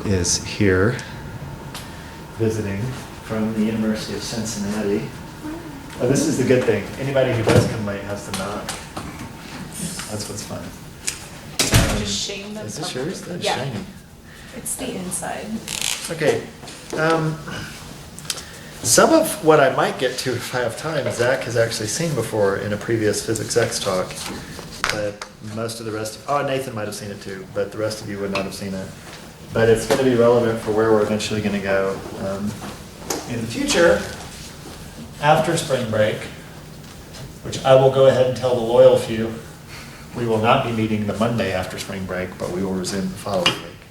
is here visiting from the University of Cincinnati. Oh, this is the good thing. Anybody who does come late has to knock. That's what's fun. Just shame them. Is this yours? That's Yeah. shiny. It's the inside. Okay. Some of what I might get to if I have time, Zach has actually seen before in a previous Physics X talk. But most of the rest, Nathan might have seen it too, but the rest of you would not have seen it. But it's going to be relevant for where we're eventually going to go in the future, after spring break, which I will go ahead and tell the loyal few, we will not be meeting the Monday after spring break, but we will resume the following week.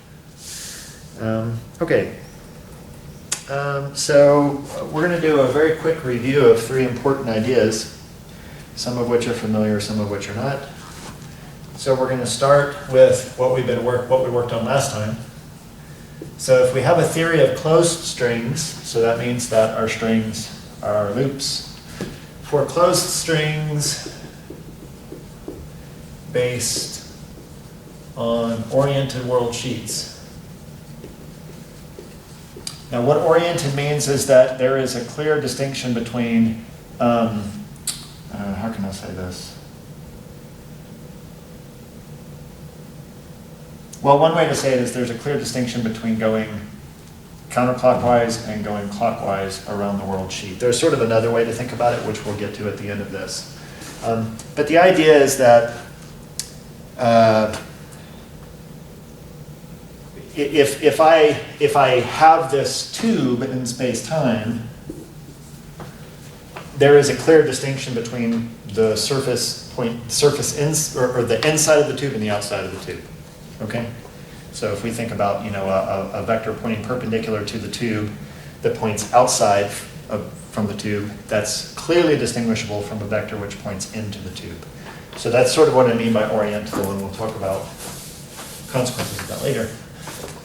Okay. So we're going to do a very quick review of 3 important ideas, some of which are familiar, some of which are not. So we're going to start with what we worked on last time. So if we have a theory of closed strings, so that means that our strings are loops. For closed strings based on oriented world sheets. Now what oriented means is that there is a clear distinction between, how can I say this? Well, one way to say it is there's a clear distinction between going counterclockwise and going clockwise around the world sheet. There's sort of another way to think about it, which we'll get to at the end of this. But the idea is that if I have this tube in space-time, there is a clear distinction between the surface or the inside of the tube and the outside of the tube. Okay? So if we think about, a vector pointing perpendicular to the tube that points outside from the tube, that's clearly distinguishable from a vector which points into the tube. So that's sort of what I mean by orientable, and we'll talk about consequences of that later.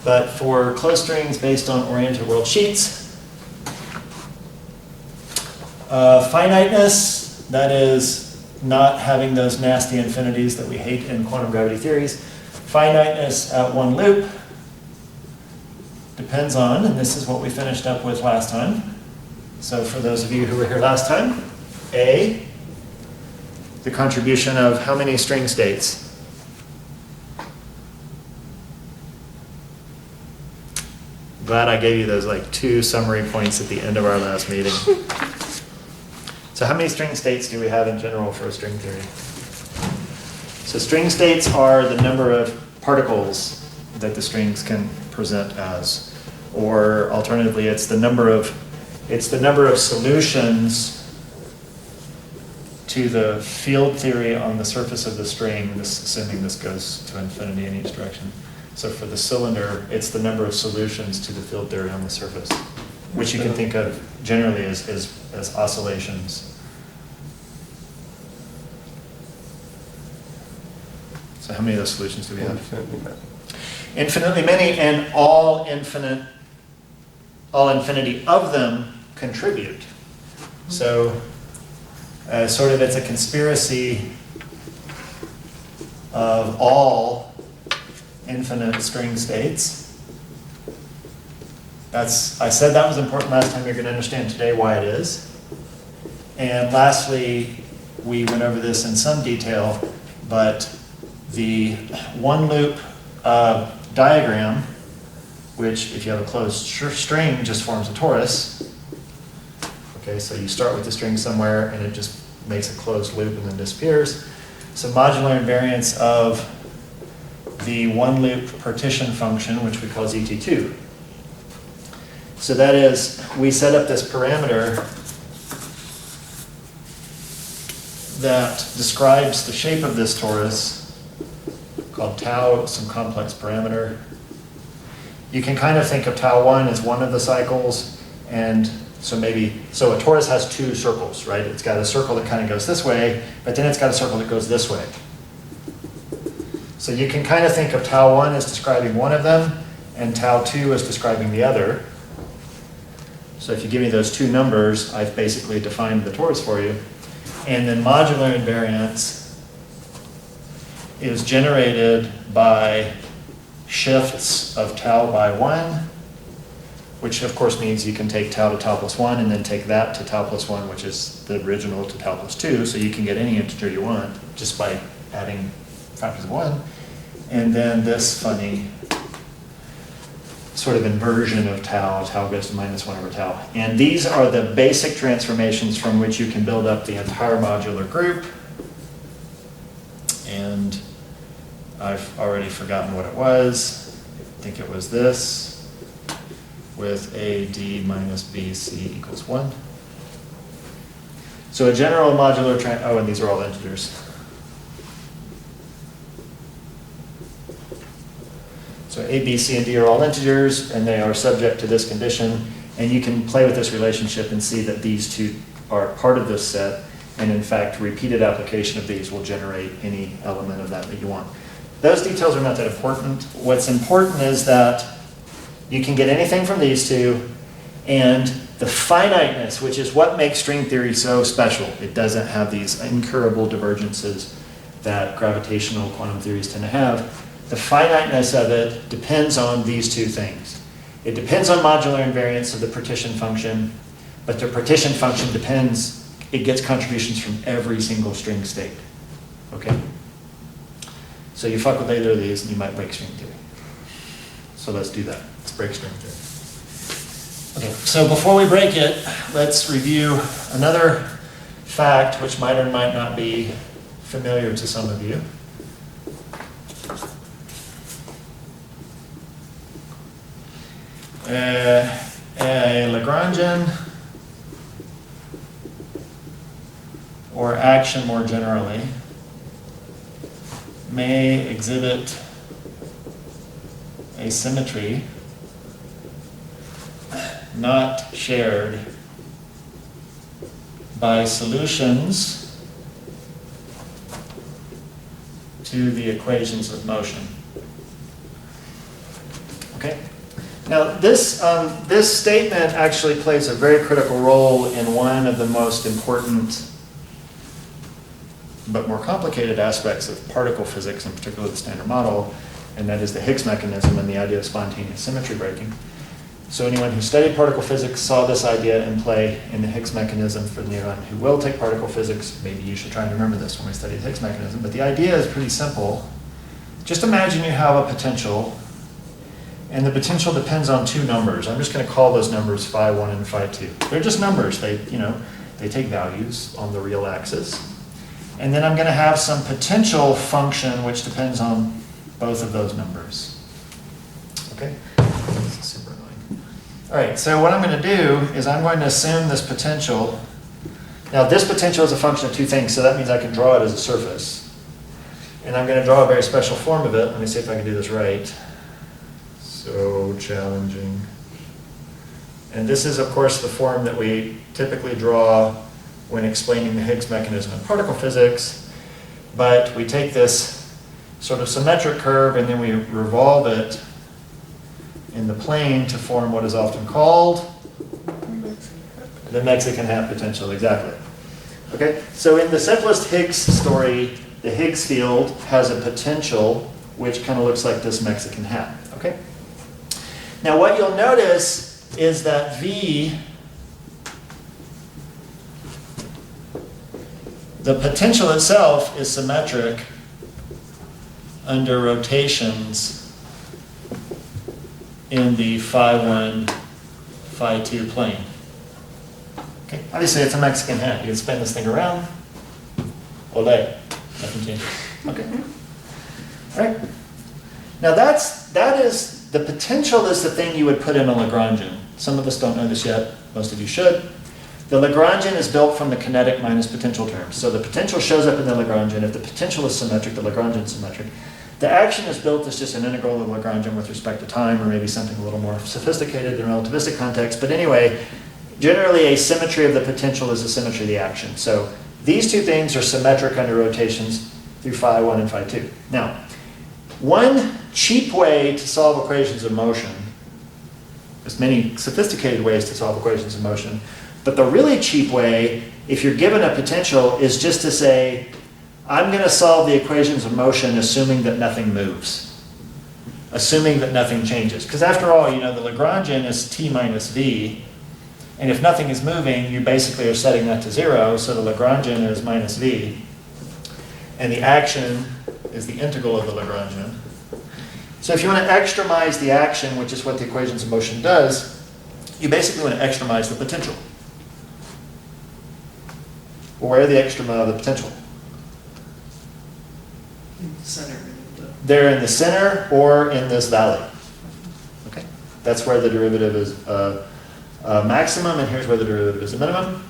But for closed strings based on oriented world sheets, finiteness, that is not having those nasty infinities that we hate in quantum gravity theories. Finiteness at one loop depends on, and this is what we finished up with last time. So for those of you who were here last time, A, the contribution of how many string states? Glad I gave you those 2 summary points at the end of our last meeting. So how many string states do we have in general for a string theory? So string states are the number of particles that the strings can present as. Or alternatively, it's the number of solutions to the field theory on the surface of the string, assuming this goes to infinity in each direction. So for the cylinder, it's the number of solutions to the field theory on the surface, which you can think of generally as oscillations. So how many of those solutions do we have? Infinitely many. Infinitely many, and all infinity of them contribute. So sort of it's a conspiracy of all infinite string states. I said that was important last time. You're going to understand today why it is. And lastly, we went over this in some detail, but the one loop diagram, which if you have a closed string just forms a torus. Okay, so you start with the string somewhere and it just makes a closed loop and then disappears. So modular invariance of the one loop partition function, which we call ZT2. So that is, we set up this parameter that describes the shape of this torus called tau, some complex parameter. You can kind of think of tau1 as one of the cycles, and so a torus has 2 circles, right? It's got a circle that kind of goes this way, but then it's got a circle that goes this way. So you can kind of think of tau1 as describing one of them, and tau2 as describing the other. So if you give me those 2 numbers, I've basically defined the torus for you. And then modular invariance is generated by shifts of tau by 1, which of course means you can take tau to tau plus 1 and then take that to tau plus 1, which is the original to tau plus 2, so you can get any integer you want just by adding factors of 1. And then this funny sort of inversion of tau goes to minus 1 over tau. And these are the basic transformations from which you can build up the entire modular group. And I've already forgotten what it was. I think it was this with AD minus BC equals 1. So a general modular, oh, and these are all integers. So A, B, C, and D are all integers, and they are subject to this condition. And you can play with this relationship and see that these two are part of this set. And in fact, repeated application of these will generate any element of that you want. Those details are not that important. What's important is that you can get anything from these two, and the finiteness, which is what makes string theory so special. It doesn't have these incurable divergences that gravitational quantum theories tend to have. The finiteness of it depends on these two things. It depends on modular invariance of the partition function, but the partition function depends, it gets contributions from every single string state. Okay? So you fuck with either of these and you might break string theory. So let's do that. Let's break string theory. Okay, so before we break it, let's review another fact which might or might not be familiar to some of you. A Lagrangian, or action more generally, may exhibit a symmetry not shared by solutions to the equations of motion. Okay? Now, this statement actually plays a very critical role in one of the most important but more complicated aspects of particle physics, in particular the Standard Model, and that is the Higgs mechanism and the idea of spontaneous symmetry breaking. So anyone who studied particle physics saw this idea in play in the Higgs mechanism. For anyone who will take particle physics, maybe you should try and remember this when we study the Higgs mechanism. But the idea is pretty simple. Just imagine you have a potential, and the potential depends on two numbers. I'm just going to call those numbers phi1 and phi2. They're just numbers. They take values on the real axis. And then I'm going to have some potential function which depends on both of those numbers. Okay? This is super annoying. All right, so what I'm going to do is I'm going to assume this potential. Now, this potential is a function of two things, so that means I can draw it as a surface. And I'm going to draw a very special form of it. Let me see if I can do this right. So challenging. And this is, of course, the form that we typically draw when explaining the Higgs mechanism in particle physics. But we take this sort of symmetric curve and then we revolve it in the plane to form what is often called the Mexican hat potential. Exactly. Okay, so in the simplest Higgs story, the Higgs field has a potential which kind of looks like this Mexican hat. Okay. Now what you'll notice is that V, the potential itself is symmetric under rotations in the phi1, phi2 plane. Okay, obviously it's a Mexican hat. You can spin this thing around. Ole, nothing changes. Okay. All right. Now that is the potential is the thing you would put in a Lagrangian. Some of us don't know this yet. Most of you should. The Lagrangian is built from the kinetic minus potential terms. So the potential shows up in the Lagrangian. If the potential is symmetric, the Lagrangian is symmetric. The action is built as just an integral of the Lagrangian with respect to time, or maybe something a little more sophisticated in relativistic context. But anyway, generally a symmetry of the potential is a symmetry of the action. So these two things are symmetric under rotations through phi1 and phi2. Now, one cheap way to solve equations of motion, there's many sophisticated ways to solve equations of motion, but the really cheap way, if you're given a potential, is just to say, I'm going to solve the equations of motion assuming that nothing moves. assuming that nothing changes. Because after all, the Lagrangian is t minus v, and if nothing is moving, you basically are setting that to 0, so the Lagrangian is minus v, and the action is the integral of the Lagrangian. So if you want to extremize the action, which is what the equations of motion does, you basically want to extremize the potential. Well, where are the extrema of the potential? In the center. They're in the center or in this valley. Okay, that's where the derivative is a maximum, and here's where the derivative is a minimum.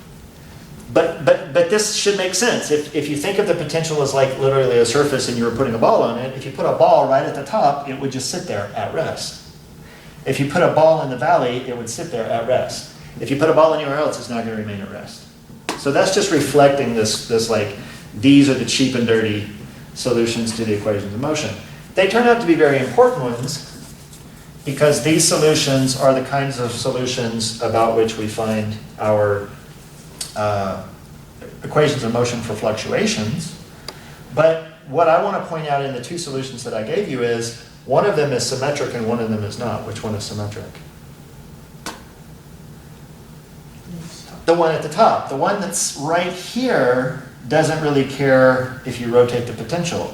But this should make sense. If you think of the potential as like literally a surface and you were putting a ball on it, if you put a ball right at the top, it would just sit there at rest. If you put a ball in the valley, it would sit there at rest. If you put a ball anywhere else, it's not going to remain at rest. So that's just reflecting this like, these are the cheap and dirty solutions to the equations of motion. They turn out to be very important ones because these solutions are the kinds of solutions about which we find our equations of motion for fluctuations. But what I want to point out in the two solutions that I gave you is one of them is symmetric and one of them is not. Which one is symmetric? The one at the top. The one that's right here doesn't really care if you rotate the potential.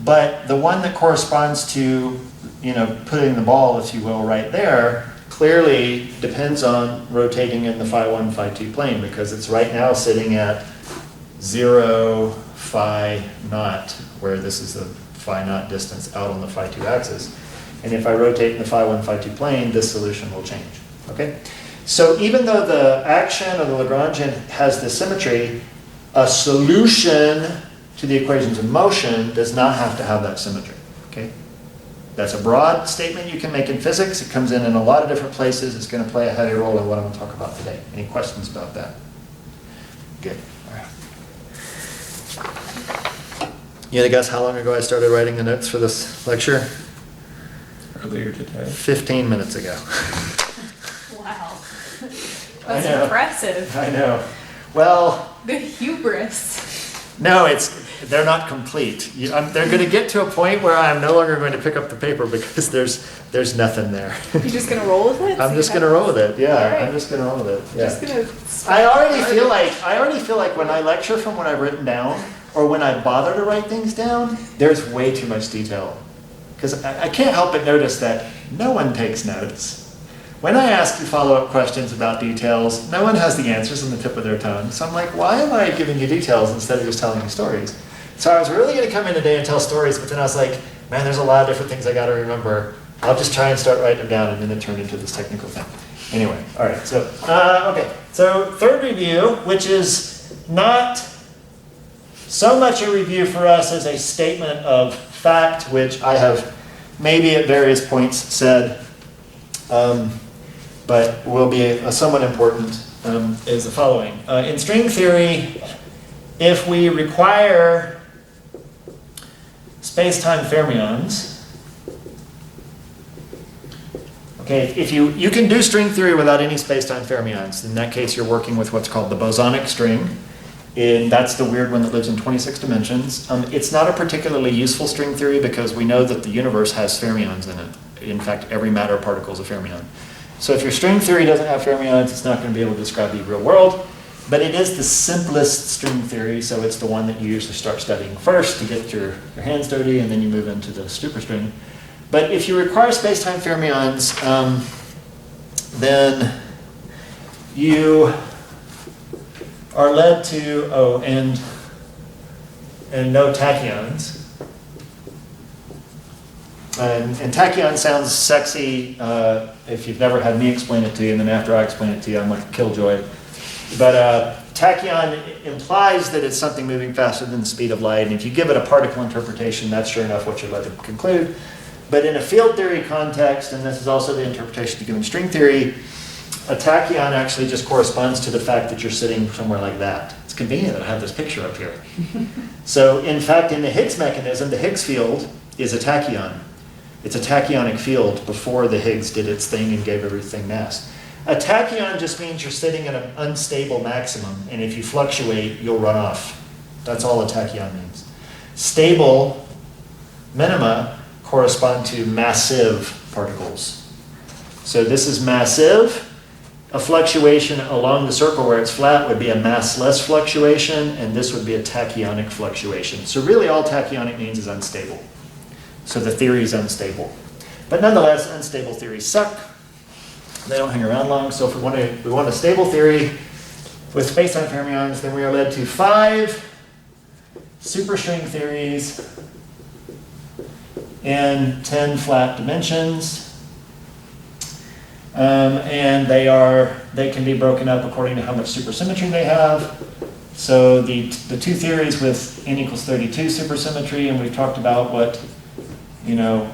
But the one that corresponds to, putting the ball, if you will, right there, clearly depends on rotating in the phi 1, phi 2 plane, because it's right now sitting at 0, phi naught, where this is the phi naught distance out on the phi 2 axis. And if I rotate in the phi 1, phi 2 plane, this solution will change. Okay? So even though the action of the Lagrangian has this symmetry, a solution to the equations of motion does not have to have that symmetry. Okay? That's a broad statement you can make in physics. It comes in a lot of different places. It's going to play a heavy role in what I'm going to talk about today. Any questions about that? Good. All right. You want to guess how long ago I started writing the notes for this lecture? Earlier today. 15 minutes ago. Wow. I That's know. impressive. I know. Well, The hubris. no, they're not complete. They're going to get to a point where I'm no longer going to pick up the paper because there's nothing there. You're just gonna roll with it? I'm just going to roll with it. Yeah, All right. I'm just going to roll with it. Yeah. Just gonna. I already feel like when I lecture from what I've written down, or when I bother to write things down, there's way too much detail. Because I can't help but notice that no one takes notes. When I ask you follow-up questions about details, no one has the answers on the tip of their tongue. So I'm like, why am I giving you details instead of just telling you stories? So I was really going to come in today and tell stories, but then I was like, man, there's a lot of different things I got to remember. I'll just try and start writing them down, and then it turned into this technical thing. Anyway, all right. So okay. So third review, which is not so much a review for us as a statement of fact, which I have maybe at various points said, but will be somewhat important, is the following. In string theory, if we require space-time fermions, okay, if you can do string theory without any space-time fermions. In that case, you're working with what's called the bosonic string. And that's the weird one that lives in 26 dimensions. It's not a particularly useful string theory because we know that the universe has fermions in it. In fact, every matter particle is a fermion. So if your string theory doesn't have fermions, it's not going to be able to describe the real world. But it is the simplest string theory, so it's the one that you usually start studying first to get your hands dirty, and then you move into the superstring. But if you require space-time fermions, then you are led to, and no tachyons. And tachyon sounds sexy if you've never had me explain it to you, and then after I explain it to you, I'm like a killjoy. But tachyon implies that it's something moving faster than the speed of light, and if you give it a particle interpretation, that's sure enough what you're led to conclude. But in a field theory context, and this is also the interpretation you give in string theory, a tachyon actually just corresponds to the fact that you're sitting somewhere like that. It's convenient that I have this picture up here. So in fact, in the Higgs mechanism, the Higgs field is a tachyon. It's a tachyonic field before the Higgs did its thing and gave everything mass. A tachyon just means you're sitting at an unstable maximum, and if you fluctuate, you'll run off. That's all a tachyon means. Stable minima correspond to massive particles. So this is massive. A fluctuation along the circle where it's flat would be a massless fluctuation, and this would be a tachyonic fluctuation. So really all tachyonic means is unstable. So the theory is unstable. But nonetheless, unstable theories suck. They don't hang around long. So if we want a stable theory with space-time fermions, then we are led to 5 superstring theories in 10 flat dimensions. And they can be broken up according to how much supersymmetry they have. So the 2 theories with n equals 32 supersymmetry, and we've talked about what,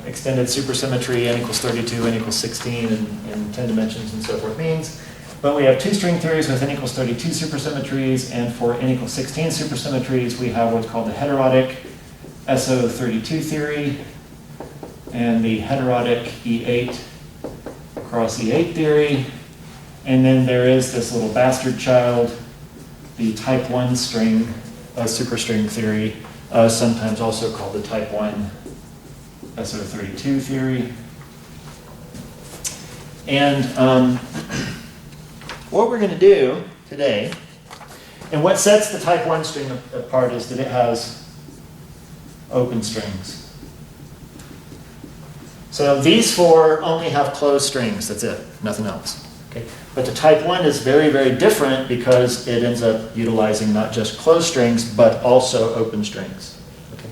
extended supersymmetry, n equals 32, n equals 16 in 10 dimensions and so forth means. But we have 2 string theories with n equals 32 supersymmetries, and for n equals 16 supersymmetries, we have what's called the heterotic SO32 theory, and the heterotic E8 cross E8 theory. And then there is this little bastard child, the type 1 string superstring theory, sometimes also called the type 1 SO32 theory. And what we're going to do today, and what sets the type 1 string apart is that it has open strings. So these 4 only have closed strings, that's it, nothing else. Okay? But the type 1 is very, very different because it ends up utilizing not just closed strings, but also open strings. Okay?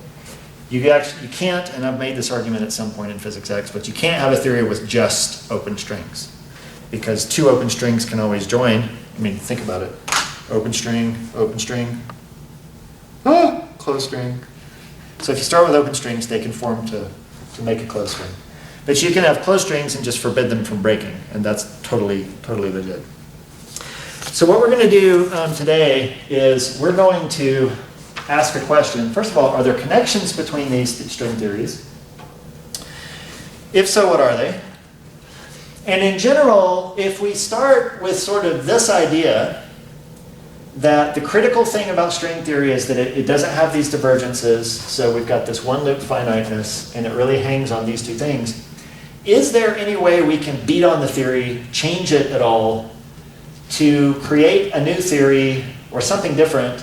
You can't, and I've made this argument at some point in physics X, but you can't have a theory with just open strings. Because 2 open strings can always join. I mean, think about it. Open string, closed string. So if you start with open strings, they can form to make a closed string. But you can have closed strings and just forbid them from breaking, and that's totally legit. So what we're going to do today is we're going to ask a question. First of all, are there connections between these string theories? If so, what are they? And in general, if we start with sort of this idea that the critical thing about string theory is that it doesn't have these divergences, so we've got this one loop finiteness, and it really hangs on these 2 things. Is there any way we can beat on the theory, change it at all, to create a new theory or something different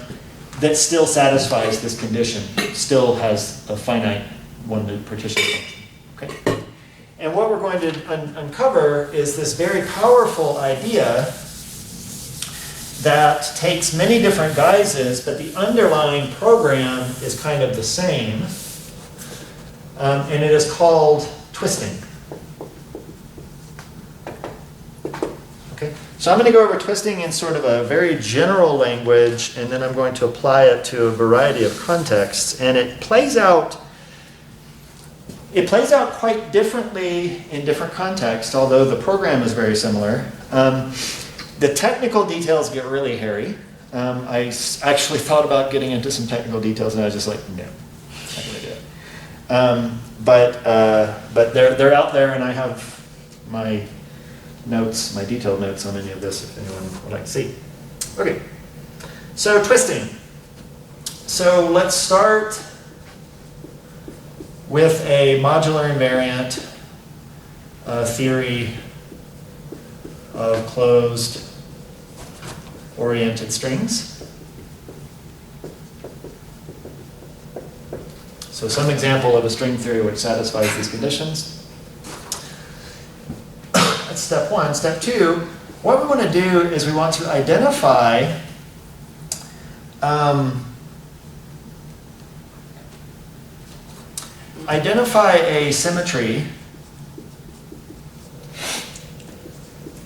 that still satisfies this condition, still has a finite one loop partition function? Okay? And what we're going to uncover is this very powerful idea that takes many different guises, but the underlying program is kind of the same. And it is called twisting. Okay, so I'm going to go over twisting in sort of a very general language, and then I'm going to apply it to a variety of contexts. And it plays out quite differently in different contexts, although the program is very similar. The technical details get really hairy. I actually thought about getting into some technical details, and I was just like, no, I'm not going to do it. But they're out there, and I have my notes, my detailed notes on any of this, if anyone would like to see. Okay, so twisting. So let's start with a modular invariant theory of closed oriented strings. So some example of a string theory which satisfies these conditions. That's step 1. Step 2, what we want to do is we want to identify a symmetry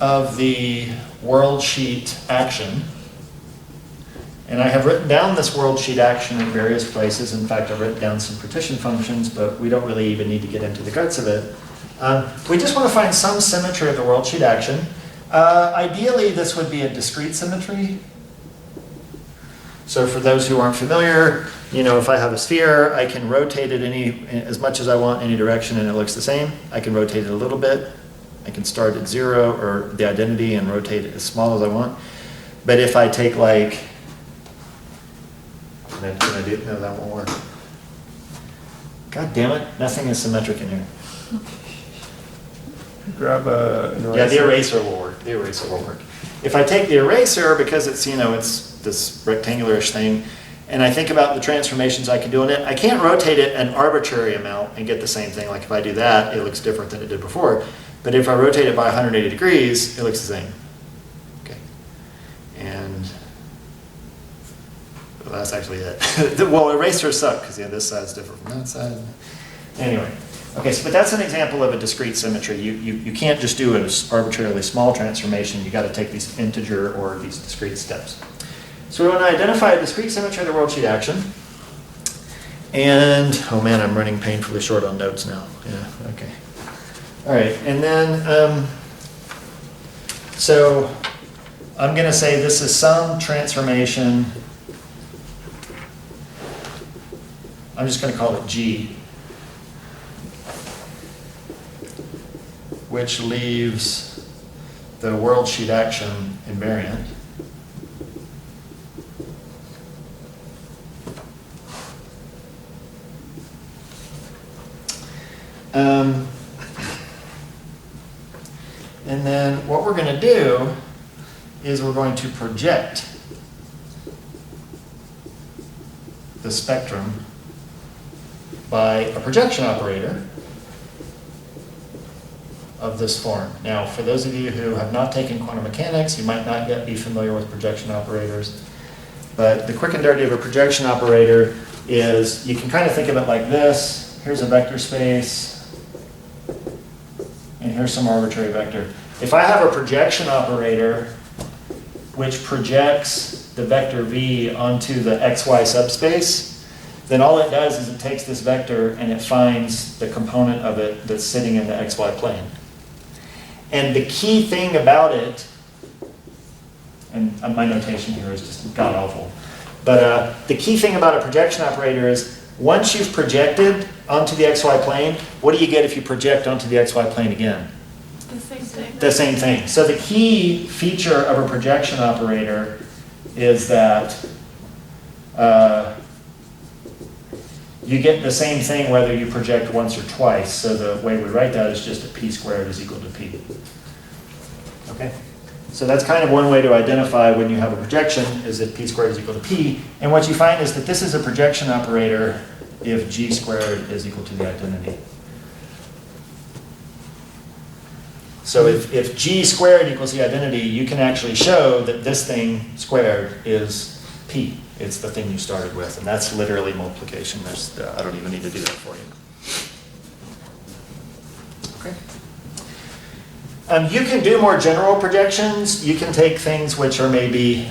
of the world sheet action. And I have written down this world sheet action in various places. In fact, I've written down some partition functions, but we don't really even need to get into the guts of it. We just want to find some symmetry of the world sheet action. Ideally, this would be a discrete symmetry. So for those who aren't familiar, if I have a sphere, I can rotate it as much as I want any direction and it looks the same. I can rotate it a little bit. I can start at 0 or the identity and rotate it as small as I want. But if I take like, can I do it? No, that won't work. God damn it, nothing is symmetric in here. Grab an eraser. Yeah, the eraser will work. The eraser will work. If I take the eraser, because it's, it's this rectangular-ish thing, and I think about the transformations I can do in it, I can't rotate it an arbitrary amount and get the same thing. Like if I do that, it looks different than it did before. But if I rotate it by 180 degrees, it looks the same. Okay. And well, that's actually it. Well, erasers suck because this side's different from that side. Anyway. Okay, so but that's an example of a discrete symmetry. You can't just do an arbitrarily small transformation. You got to take these integer or these discrete steps. So we want to identify a discrete symmetry of the world sheet action. And, oh man, I'm running painfully short on notes now. Yeah, okay. All right, and then, so I'm going to say this is some transformation. I'm just going to call it G, which leaves the world sheet action invariant. And then what we're going to do is we're going to project the spectrum by a projection operator of this form. Now, for those of you who have not taken quantum mechanics, you might not yet be familiar with projection operators. But the quick and dirty of a projection operator is you can kind of think of it like this. Here's a vector space, and here's some arbitrary vector. If I have a projection operator which projects the vector v onto the xy subspace, then all it does is it takes this vector and it finds the component of it that's sitting in the xy plane. And the key thing about it, and my notation here is just god-awful, but the key thing about a projection operator is once you've projected onto the xy plane, what do you get if you project onto the xy plane again? The same thing. The same thing. So the key feature of a projection operator is that you get the same thing whether you project once or twice. So the way we write that is just that p squared is equal to p. Okay? So that's kind of one way to identify when you have a projection, is that p squared is equal to p. And what you find is that this is a projection operator if g squared is equal to the identity. So if g squared equals the identity, you can actually show that this thing squared is p. It's the thing you started with, and that's literally multiplication. I don't even need to do that for you. Okay. You can do more general projections. You can take things which are maybe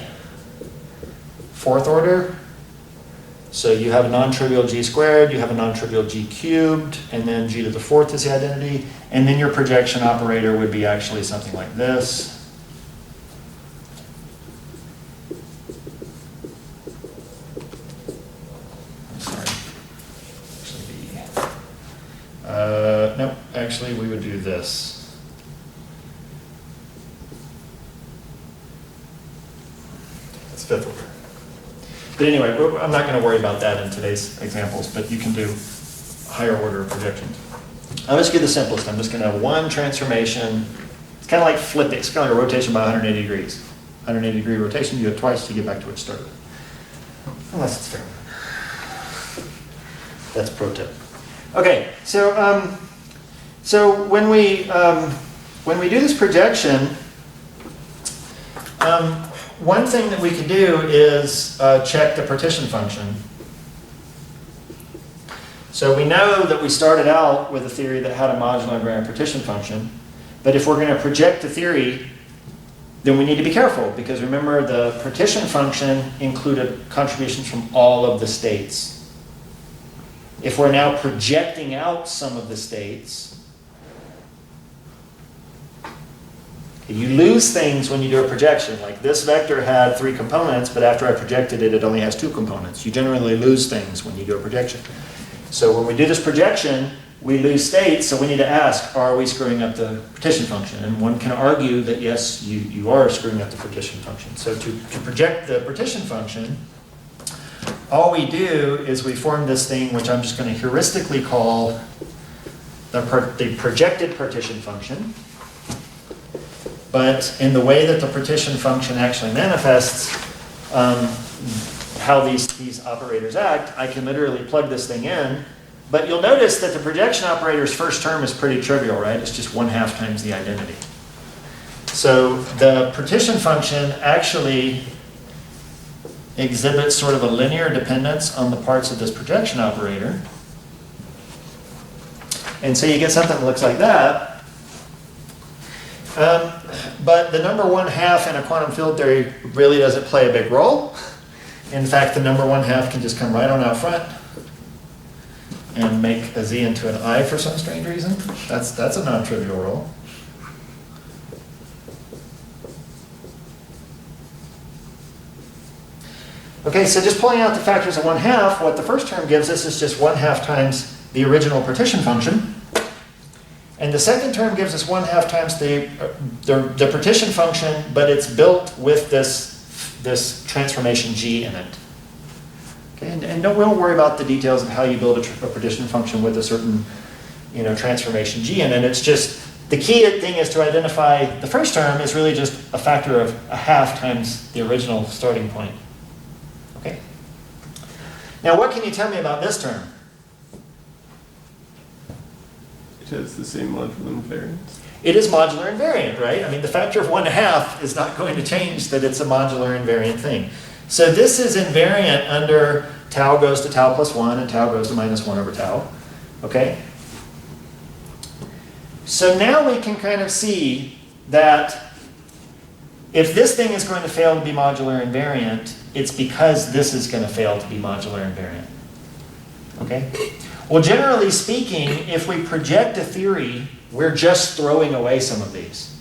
fourth order. So you have a non-trivial g squared, you have a non-trivial g cubed, and then g to the fourth is the identity. And then your projection operator would be actually something like this. No, actually we would do this. That's fifth order. But anyway, I'm not going to worry about that in today's examples, but you can do higher order projections. I'll just do the simplest. I'm just going to have one transformation. It's kind of like flipping. It's kind of like a rotation by 180 degrees. 180 degree rotation, you do it twice to get back to what you started with. Unless it's fair. That's pro tip. Okay, so when we do this projection, one thing that we can do is check the partition function. So we know that we started out with a theory that had a modular invariant partition function, but if we're going to project the theory, then we need to be careful, because remember the partition function included contributions from all of the states. If we're now projecting out some of the states, you lose things when you do a projection. Like this vector had 3 components, but after I projected it, it only has 2 components. You generally lose things when you do a projection. So when we do this projection, we lose states, so we need to ask, are we screwing up the partition function? And one can argue that yes, you are screwing up the partition function. So to project the partition function, all we do is we form this thing, which I'm just going to heuristically call the projected partition function. But in the way that the partition function actually manifests how these operators act, I can literally plug this thing in. But you'll notice that the projection operator's first term is pretty trivial, right? It's just 1/2 times the identity. So the partition function actually exhibits sort of a linear dependence on the parts of this projection operator. And so you get something that looks like that. But the number 1/2 in a quantum field theory really doesn't play a big role. In fact, the number 1/2 can just come right on out front and make a z into an I for some strange reason. That's a non-trivial role. Okay, so just pulling out the factors of 1/2, what the first term gives us is just 1/2 times the original partition function. And the second term gives us 1/2 times the partition function, but it's built with this transformation g in it. Okay, and we don't worry about the details of how you build a partition function with a certain transformation g in it. It's just the key thing is to identify the first term is really just a factor of 1/2 times the original starting point. Okay. Now, what can you tell me about this term? It has the same modular invariance. It is modular invariant, right? I mean, the factor of 1/2 is not going to change that it's a modular invariant thing. So this is invariant under tau goes to tau plus 1 and tau goes to -1 over tau. Okay? So now we can kind of see that if this thing is going to fail to be modular invariant, it's because this is going to fail to be modular invariant. Okay? Well, generally speaking, if we project a theory, we're just throwing away some of these.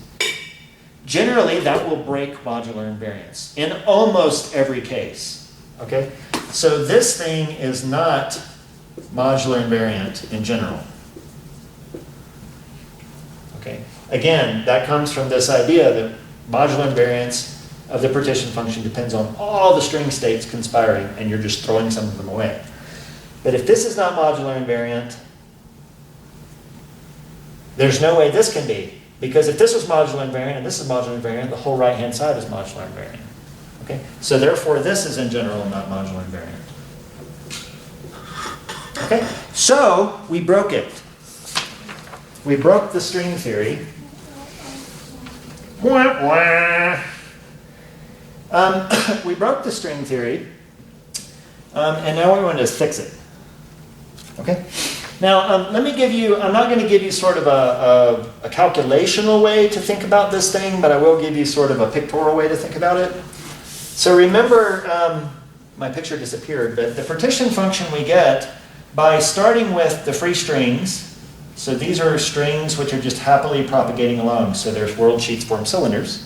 Generally, that will break modular invariance in almost every case. Okay? So this thing is not modular invariant in general. Okay? Again, that comes from this idea that modular invariance of the partition function depends on all the string states conspiring, and you're just throwing some of them away. But if this is not modular invariant, there's no way this can be. Because if this was modular invariant and this is modular invariant, the whole right-hand side is modular invariant. Okay? So therefore, this is in general not modular invariant. Okay? So we broke it. We broke the string theory. Wah, wah. We broke the string theory, and now we want to fix it. Okay? Now, let me give you, I'm not going to give you sort of a calculational way to think about this thing, but I will give you sort of a pictorial way to think about it. So remember, my picture disappeared, but the partition function we get by starting with the free strings. So these are strings which are just happily propagating along. So there's world sheets form cylinders.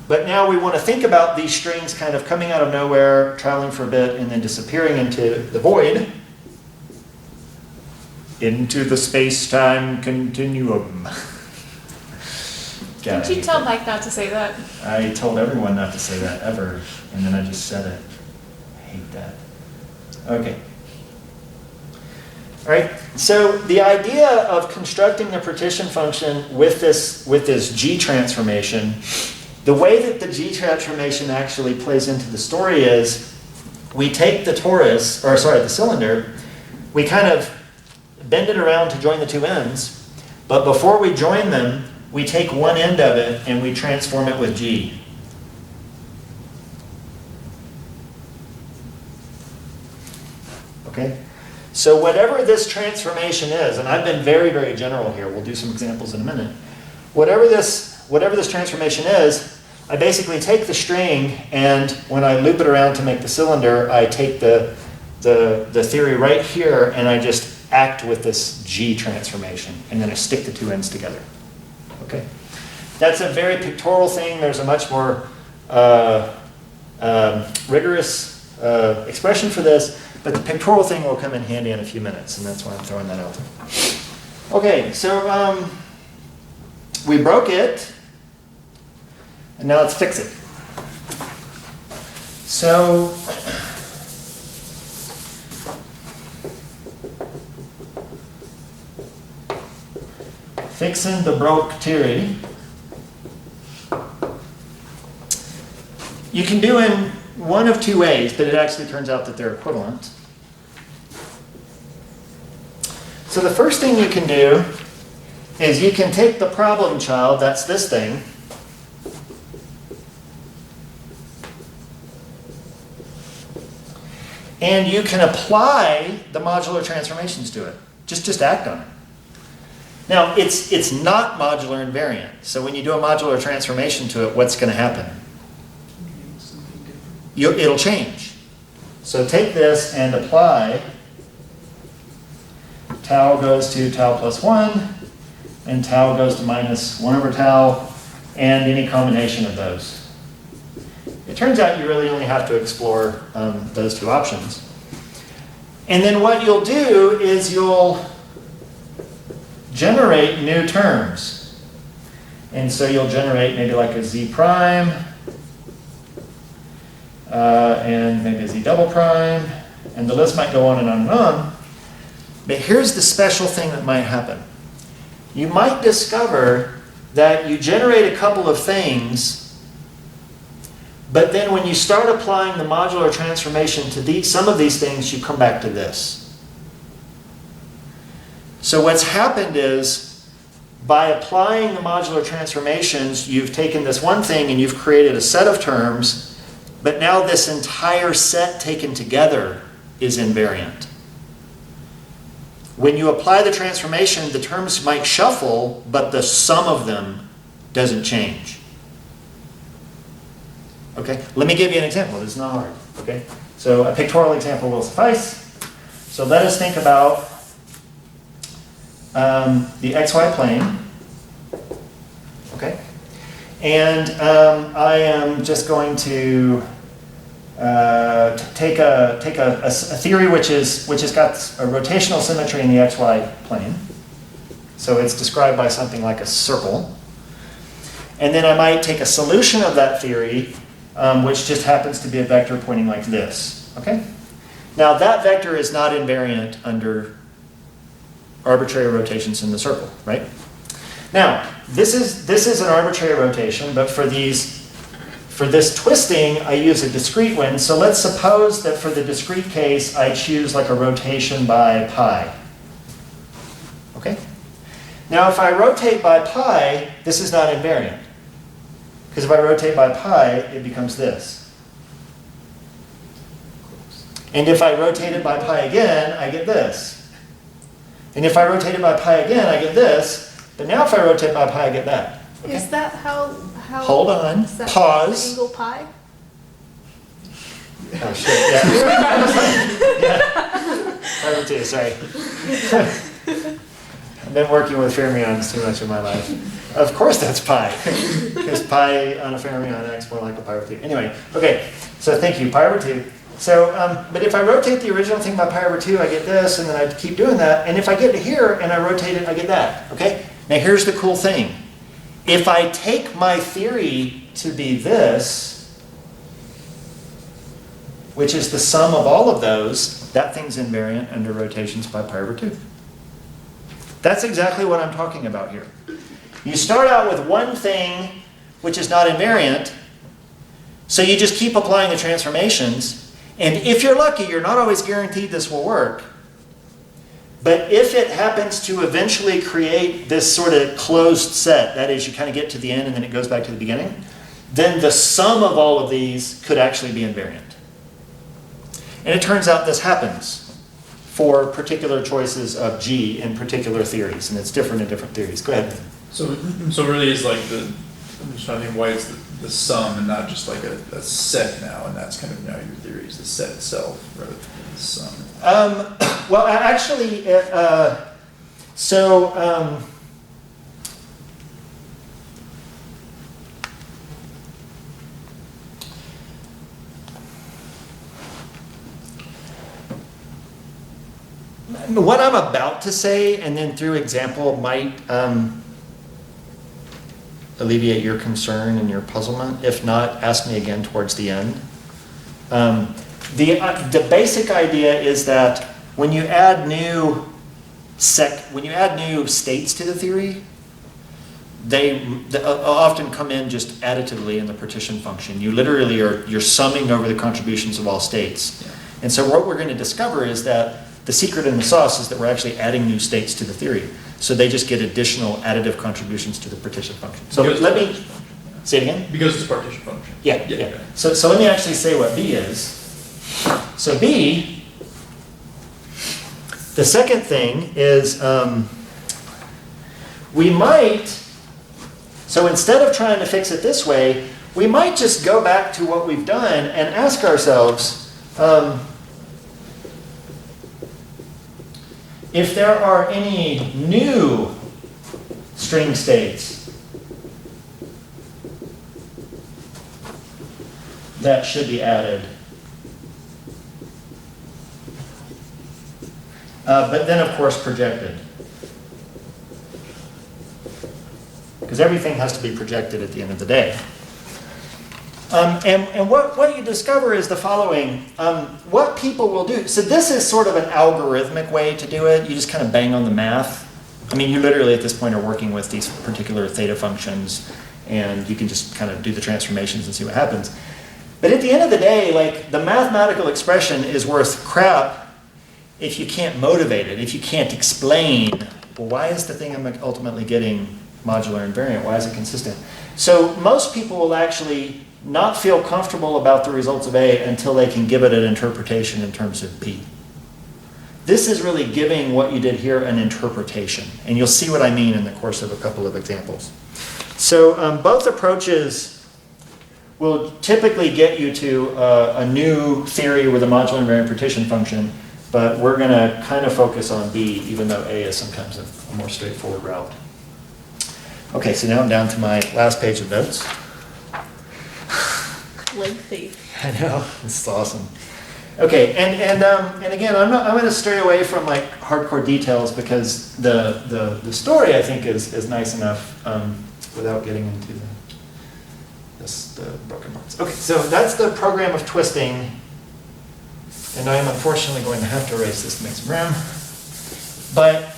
But now we want to think about these strings kind of coming out of nowhere, traveling for a bit, and then disappearing into the void. Into the space-time continuum. Did you tell Mike not to say that? I told everyone not to say that, ever. And then I just said it. I hate that. Okay. All right, so the idea of constructing the partition function with this G transformation, the way that the G transformation actually plays into the story is we take the torus, or sorry, the cylinder, we kind of bend it around to join the two ends, but before we join them, we take one end of it and we transform it with G. Okay? So whatever this transformation is, and I've been very, very general here, we'll do some examples in a minute. Whatever this transformation is, I basically take the string, and when I loop it around to make the cylinder, I take the theory right here, and I just act with this G transformation, and then I stick the two ends together. Okay? That's a very pictorial thing. There's a much more rigorous expression for this. But the pictorial thing will come in handy in a few minutes, and that's why I'm throwing that out there. Okay, so we broke it, and now let's fix it. So fixing the broke theory. You can do in one of two ways, but it actually turns out that they're equivalent. So the first thing you can do is you can take the problem child, that's this thing, and you can apply the modular transformations to it. Just act on it. Now, it's not modular invariant. So when you do a modular transformation to it, what's going to happen? It'll change. So take this and apply. Tau goes to tau plus 1, and tau goes to minus 1 over tau, and any combination of those. It turns out you really only have to explore those two options. And then what you'll do is you'll generate new terms. And so you'll generate maybe like a z prime, and maybe a z double prime, and the list might go on and on and on. But here's the special thing that might happen. You might discover that you generate a couple of things, but then when you start applying the modular transformation to some of these things, you come back to this. So what's happened is, by applying the modular transformations, you've taken this one thing and you've created a set of terms, but now this entire set taken together is invariant. When you apply the transformation, the terms might shuffle, but the sum of them doesn't change. Okay, let me give you an example. This is not hard. Okay, so a pictorial example will suffice. So let us think about the xy plane. Okay, and I am just going to take a theory which has got a rotational symmetry in the xy plane. So it's described by something like a circle. And then I might take a solution of that theory, which just happens to be a vector pointing like this. Okay? Now that vector is not invariant under arbitrary rotations in the circle, right? Now, this is an arbitrary rotation, but for this twisting, I use a discrete one. So let's suppose that for the discrete case, I choose like a rotation by pi. Okay? Now, if I rotate by pi, this is not invariant. Because if I rotate by pi, it becomes this. And if I rotate it by pi again, I get this. And if I rotate it by pi again, I get this. But now if I rotate by pi, I get that. Okay? Is that how Hold on. is that Pause. angle pi? Oh shit, yeah. Pi over 2, sorry. I've been working with fermions too much in my life. Of course that's pi. Because pi on a fermion acts more like a pi over 2. Anyway, okay, so thank you, pi over 2. So, but if I rotate the original thing by pi over 2, I get this, and then I keep doing that. And if I get to here and I rotate it, I get that. Okay? Now here's the cool thing. If I take my theory to be this, which is the sum of all of those, that thing's invariant under rotations by pi over 2. That's exactly what I'm talking about here. You start out with one thing which is not invariant, so you just keep applying the transformations, and if you're lucky, you're not always guaranteed this will work. But if it happens to eventually create this sort of closed set, that is, you kind of get to the end and then it goes back to the beginning, then the sum of all of these could actually be invariant. And it turns out this happens for particular choices of G in particular theories, and it's different in different theories. Go ahead. So really it's like I'm just trying to think why it's the sum and not just like a set now, and that's kind of now your theory is the set itself rather than the sum. Well, actually, what I'm about to say, and then through example, might alleviate your concern and your puzzlement. If not, ask me again towards the end. The basic idea is that when you add new states to the theory, they often come in just additively in the partition function. You literally you're summing over the contributions of all states. Yeah. And so what we're going to discover is that the secret in the sauce is that we're actually adding new states to the theory. So they just get additional additive contributions to the partition function. So Because let it's me partition function. say it again. Because it's partition function. Yeah, Yeah, yeah. okay. So let me actually say what B is. So B, the second thing is we might, so instead of trying to fix it this way, we might just go back to what we've done and ask ourselves if there are any new string states that should be added. But then, of course, projected. Because everything has to be projected at the end of the day. And what you discover is the following. What people will do, so this is sort of an algorithmic way to do it. You just kind of bang on the math. I mean, you literally at this point are working with these particular theta functions, and you can just kind of do the transformations and see what happens. But at the end of the day, like, the mathematical expression is worth crap if you can't motivate it, if you can't explain, well, why is the thing I'm ultimately getting modular invariant? Why is it consistent? So most people will actually not feel comfortable about the results of A until they can give it an interpretation in terms of B. This is really giving what you did here an interpretation, and you'll see what I mean in the course of a couple of examples. So both approaches will typically get you to a new theory with a modular invariant partition function, but we're going to kind of focus on B, even though A is sometimes a more straightforward route. Okay, so now I'm down to my last page of notes. Lengthy. I know, this is awesome. Okay, and again, I'm going to stray away from like hardcore details because the story I think is nice enough without getting into the broken parts. Okay, so that's the program of twisting. And I am unfortunately going to have to erase this to make some room. But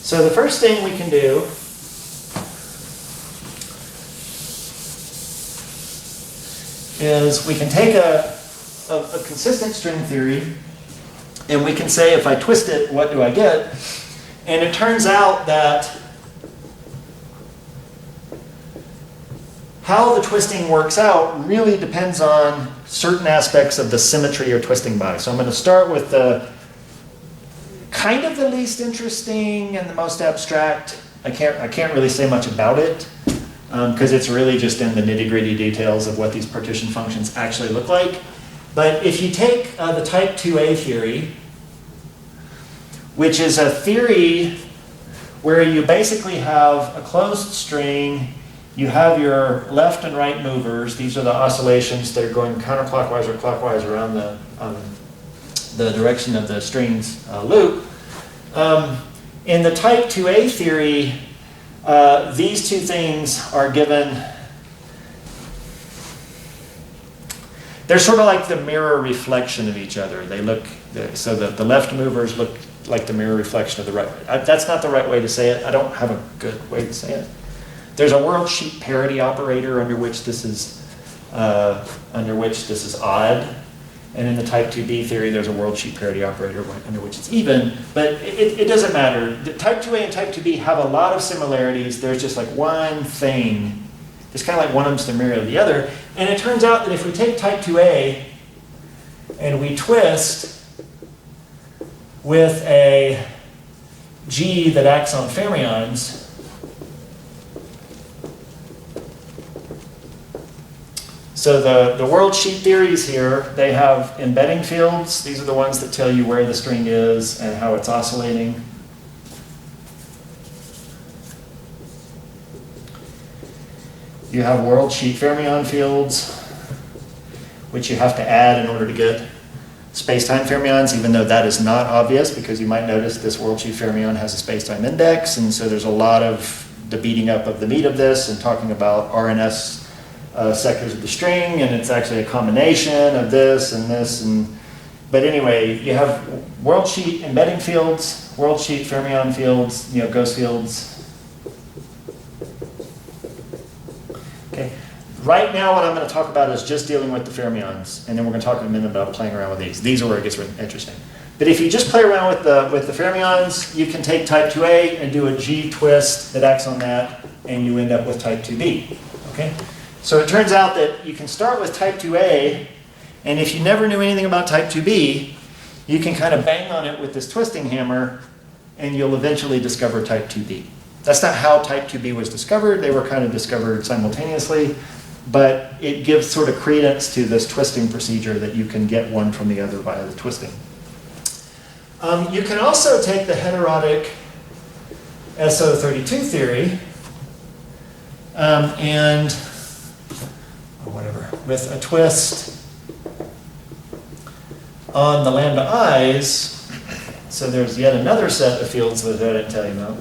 so the first thing we can do is we can take a consistent string theory and we can say if I twist it, what do I get? And it turns out that how the twisting works out really depends on certain aspects of the symmetry you're twisting by. So I'm going to start with the kind of the least interesting and the most abstract. I can't really say much about it because it's really just in the nitty-gritty details of what these partition functions actually look like. But if you take the type 2A theory, which is a theory where you basically have a closed string. You have your left and right movers. These are the oscillations that are going counterclockwise or clockwise around the direction of the string's loop. In the type 2A theory, these two things are given, they're sort of like the mirror reflection of each other. They look, so that the left movers look like the mirror reflection of the right. That's not the right way to say it. I don't have a good way to say it. There's a world sheet parity operator under which this is odd, and in the type 2B theory, there's a world sheet parity operator under which it's even. But it doesn't matter. The type 2A and type 2B have a lot of similarities. There's just like one thing. It's kind of like one of them's the mirror of the other. And it turns out that if we take type 2A and we twist with a G that acts on fermions, so the world sheet theories here, they have embedding fields. These are the ones that tell you where the string is and how it's oscillating. You have world sheet fermion fields, which you have to add in order to get space-time fermions, even though that is not obvious, because you might notice this world sheet fermion has a space-time index, and so there's a lot of the beating up of the meat of this and talking about RNS sectors of the string, and it's actually a combination of this, and But anyway, you have world sheet embedding fields, world sheet fermion fields, ghost fields. Okay. Right now, what I'm going to talk about is just dealing with the fermions, and then we're going to talk in a minute about playing around with these. These are where it gets really interesting. But if you just play around with the fermions, you can take type 2a and do a G twist that acts on that, and you end up with type 2b. Okay? So it turns out that you can start with type 2a, and if you never knew anything about type 2b, you can kind of bang on it with this twisting hammer, and you'll eventually discover type 2b. That's not how type 2b was discovered. They were kind of discovered simultaneously, but it gives sort of credence to this twisting procedure that you can get one from the other via the twisting. You can also take the heterotic SO32 theory and, or whatever, with a twist on the lambda i's. So there's yet another set of fields that I didn't tell you about.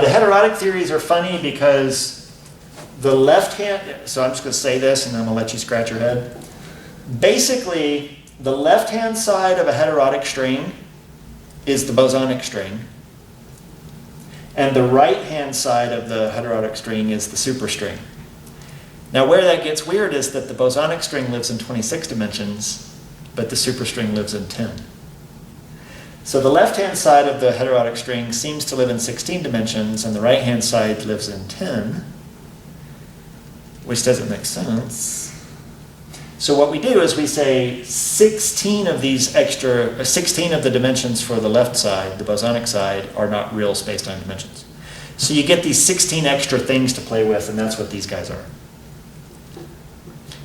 The heterotic theories are funny because the left hand, so I'm just going to say this and then I'm going to let you scratch your head. Basically, the left-hand side of a heterotic string is the bosonic string, and the right-hand side of the heterotic string is the superstring. Now, where that gets weird is that the bosonic string lives in 26 dimensions, but the superstring lives in 10. So the left-hand side of the heterotic string seems to live in 16 dimensions, and the right-hand side lives in 10, which doesn't make sense. So what we do is we say 16 of these extra, 16 of the dimensions for the left side, the bosonic side, are not real space-time dimensions. So you get these 16 extra things to play with, and that's what these guys are.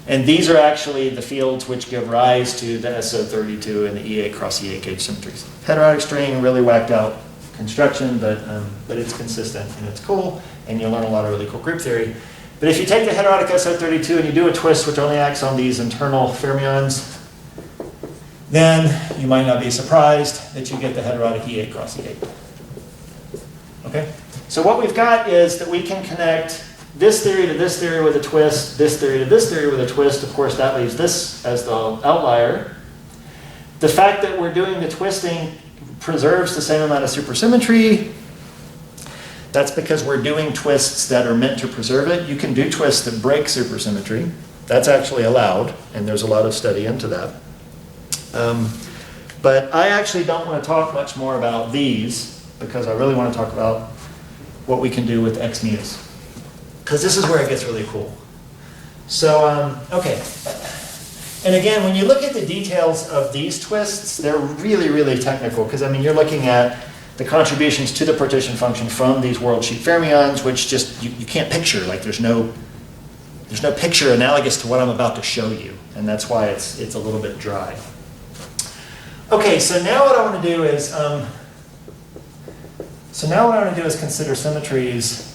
And these are actually the fields which give rise to the SO32 and the E8 cross E8 gauge symmetries. Heterotic string, really whacked out construction, but it's consistent and it's cool, and you'll learn a lot of really cool group theory. But if you take the heterotic SO32 and you do a twist which only acts on these internal fermions, then you might not be surprised that you get the heterotic E8 cross E8. Okay? So what we've got is that we can connect this theory to this theory with a twist, this theory to this theory with a twist. Of course, that leaves this as the outlier. The fact that we're doing the twisting preserves the same amount of supersymmetry. That's because we're doing twists that are meant to preserve it. You can do twists that break supersymmetry. That's actually allowed, and there's a lot of study into that. But I actually don't want to talk much more about these, because I really want to talk about what we can do with X mu's. Because this is where it gets really cool. So, okay. And again, when you look at the details of these twists, they're really, really technical. Because, I mean, you're looking at the contributions to the partition function from these world sheet fermions, which just, you can't picture. Like, there's no picture analogous to what I'm about to show you. And that's why it's a little bit dry. Okay, so now what I want to do is, consider symmetries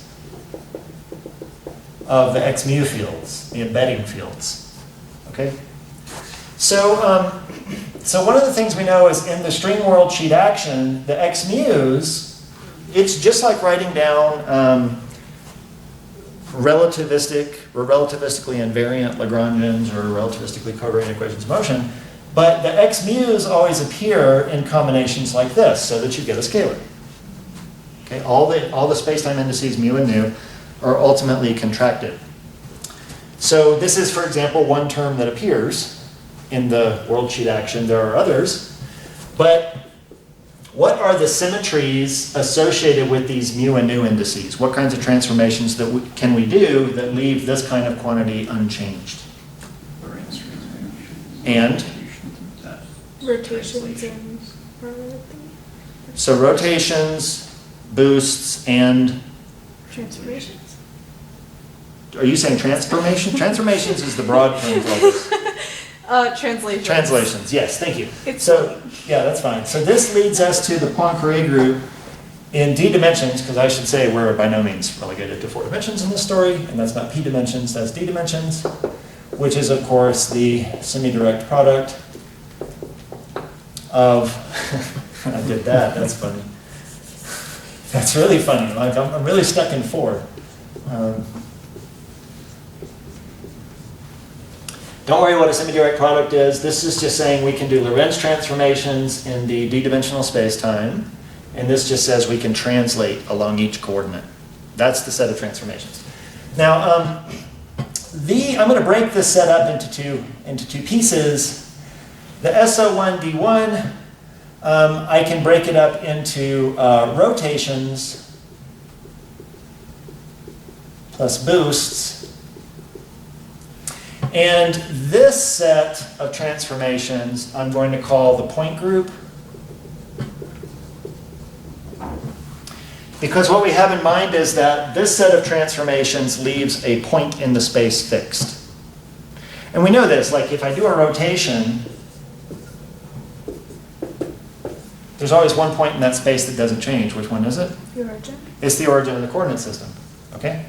of the X mu fields, the embedding fields. Okay? So one of the things we know is in the string world sheet action, the X mu's, it's just like writing down relativistically invariant Lagrangians or relativistically covariant equations of motion, but the X mu's always appear in combinations like this so that you get a scalar. Okay? All the space-time indices mu and nu are ultimately contracted. So this is, for example, one term that appears in the world sheet action. There are others. But what are the symmetries associated with these mu and nu indices? What kinds of transformations can we do that leave this kind of quantity unchanged? And? Rotations and So rotations, boosts, and? transformations. Are you saying transformation? Transformations is the broad term for all this. Translations. Translations, yes, thank you. It's So, yeah, that's fine. So this leads us to the Poincare group in d dimensions, because I should say we're by no means relegated to 4 dimensions in this story, and that's not p dimensions, that's d dimensions, which is, of course, the semi-direct product of, I did that, that's funny. That's really funny, like I'm really stuck in 4. Don't worry what a semi-direct product is. This is just saying we can do Lorentz transformations in the d-dimensional space-time. And this just says we can translate along each coordinate. That's the set of transformations. Now, I'm going to break this set up into two pieces. The SO1D1, I can break it up into rotations plus boosts. And this set of transformations I'm going to call the point group. Because what we have in mind is that this set of transformations leaves a point in the space fixed. And we know this, like if I do a rotation, there's always one point in that space that doesn't change. Which one is it? The origin. It's the origin of the coordinate system, okay?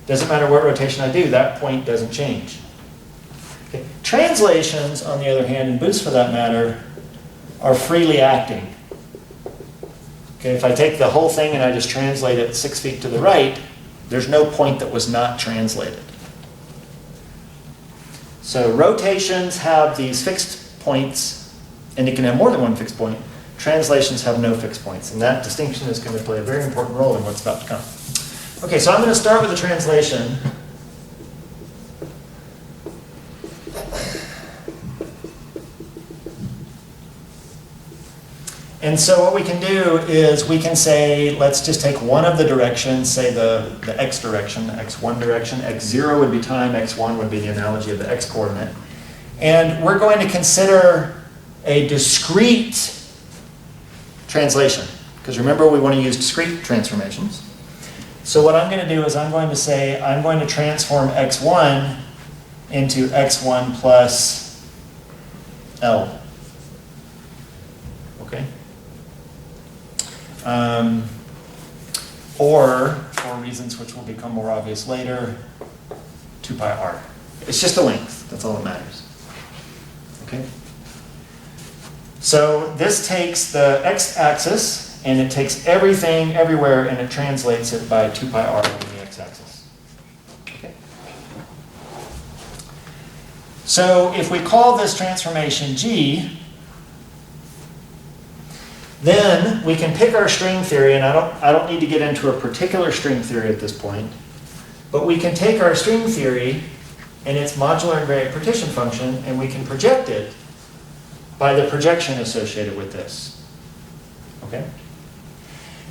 Doesn't matter what rotation I do, that point doesn't change. Okay. Translations, on the other hand, and boosts for that matter, are freely acting. Okay, if I take the whole thing and I just translate it 6 feet to the right, there's no point that was not translated. So rotations have these fixed points, and it can have more than one fixed point. Translations have no fixed points, and that distinction is going to play a very important role in what's about to come. Okay, so I'm going to start with a translation. And so what we can do is we can say, let's just take one of the directions, say the x direction, the x1 direction. x0 would be time, x1 would be the analogy of the x coordinate. And we're going to consider a discrete translation. Because remember, we want to use discrete transformations. So what I'm going to do is I'm going to say, I'm going to transform x1 into x1 plus L. Okay? Or, for reasons which will become more obvious later, 2 pi r. It's just the length. That's all that matters. Okay? So this takes the x-axis, and it takes everything everywhere, and it translates it by 2 pi r on the x-axis. Okay? So if we call this transformation G, then we can pick our string theory, and I don't need to get into a particular string theory at this point, but we can take our string theory and its modular invariant partition function, and we can project it by the projection associated with this. Okay?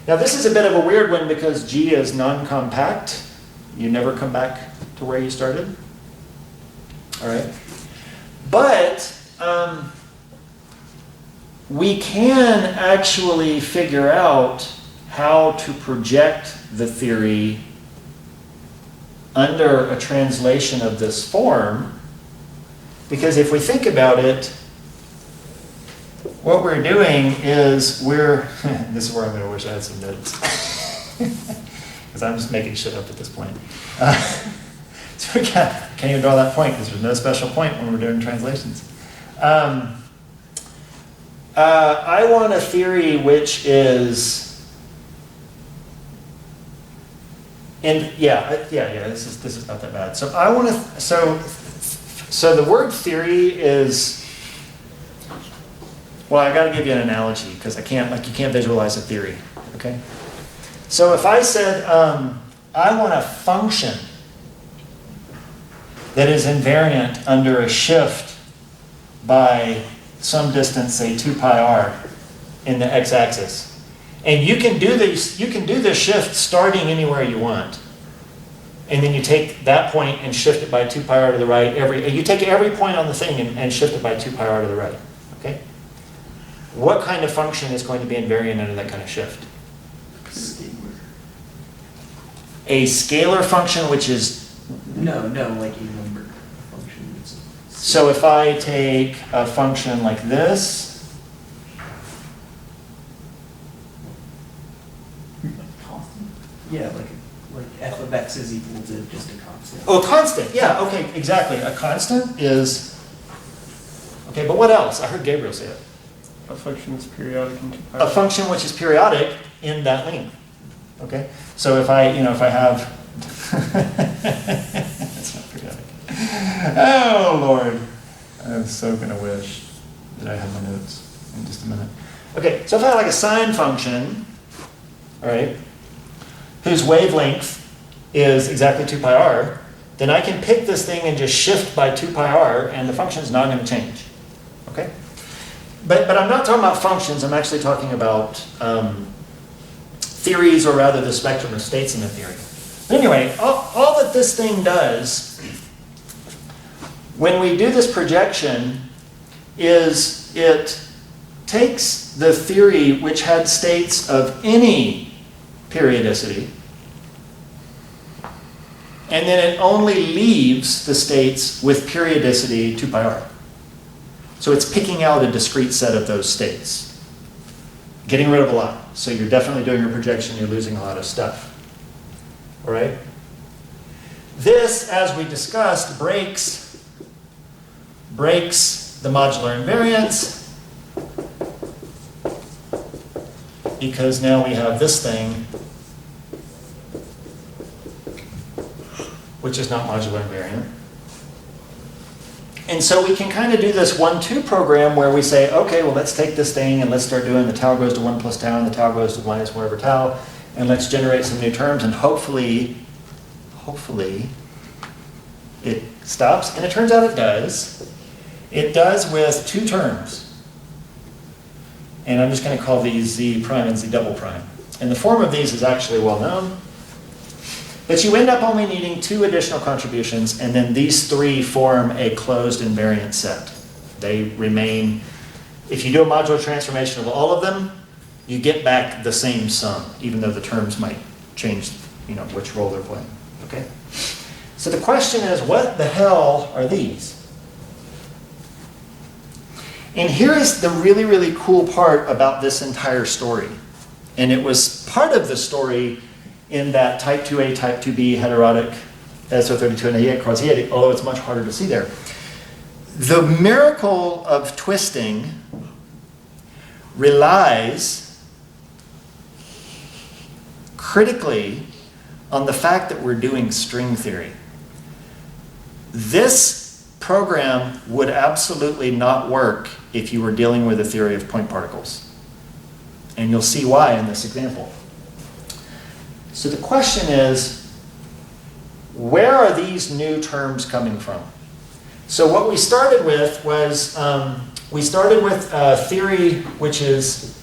Now this is a bit of a weird one because G is non-compact. You never come back to where you started. All right? But we can actually figure out how to project the theory under a translation of this form, because if we think about it, what we're doing is this is where I'm going to wish I had some notes, because I'm just making shit up at this point. So we can't even draw that point because there's no special point when we're doing translations. I want a theory which is, this is not that bad. So I want to, so the word theory is, well, I got to give you an analogy because you can't visualize a theory, okay? So if I said, I want a function that is invariant under a shift by some distance, say 2 pi r in the x-axis. And you can do this shift starting anywhere you want. And then you take that point and shift it by 2 pi r to the right. You take every point on the thing and shift it by 2 pi r to the right. Okay? What kind of function is going to be invariant under that kind of shift? Scalar. A scalar function which is... No, like a number function. So if I take a function like this, Constant? Yeah, like f of x is equal to just a constant. oh, a constant, yeah, okay, exactly. A constant is, okay, but what else? I heard Gabriel say it. A function is periodic in 2 pi. A function which is periodic in that length. Okay, so if I have, that's not periodic. Oh, Lord. I'm so gonna wish that I had my notes in just a minute. Okay, so if I had like a sine function, all right, whose wavelength is exactly 2 pi r, then I can pick this thing and just shift by 2 pi r, and the function is not going to change. Okay? But I'm not talking about functions, I'm actually talking about theories, or rather the spectrum of states in the theory. But anyway, all that this thing does, when we do this projection, is it takes the theory which had states of any periodicity, and then it only leaves the states with periodicity 2 pi r. So it's picking out a discrete set of those states, getting rid of a lot. So you're definitely doing your projection, you're losing a lot of stuff. All right? This, as we discussed, breaks the modular invariance, because now we have this thing, which is not modular invariant. And so we can kind of do this 1-2 program where we say, okay, well, let's take this thing and let's start doing the tau goes to 1 plus tau and the tau goes to minus whatever tau, and let's generate some new terms, and hopefully it stops. And it turns out it does. It does with 2 terms. And I'm just going to call these z prime and z double prime. And the form of these is actually well known. But you end up only needing 2 additional contributions, and then these 3 form a closed invariant set. They remain, if you do a modular transformation of all of them, you get back the same sum, even though the terms might change, which role they're playing. Okay? So the question is, what the hell are these? And here is the really, really cool part about this entire story. And it was part of the story in that type 2a, type 2b heterotic SO32 and A quadratic, although it's much harder to see there. The miracle of twisting relies critically on the fact that we're doing string theory. This program would absolutely not work if you were dealing with a theory of point particles. And you'll see why in this example. So the question is, where are these new terms coming from? So what we started with was, we started with a theory which is,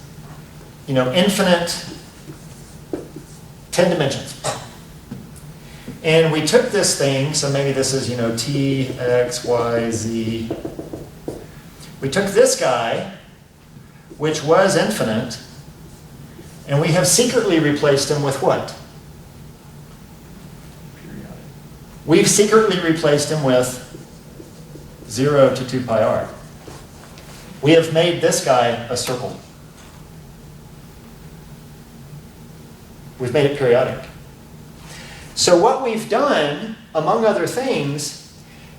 infinite 10 dimensions. And we took this thing, so maybe this is, t, x, y, z. We took this guy, which was infinite, and we have secretly replaced him with what? Periodic. We've secretly replaced him with 0 to 2 pi r. We have made this guy a circle. We've made it periodic. So what we've done, among other things,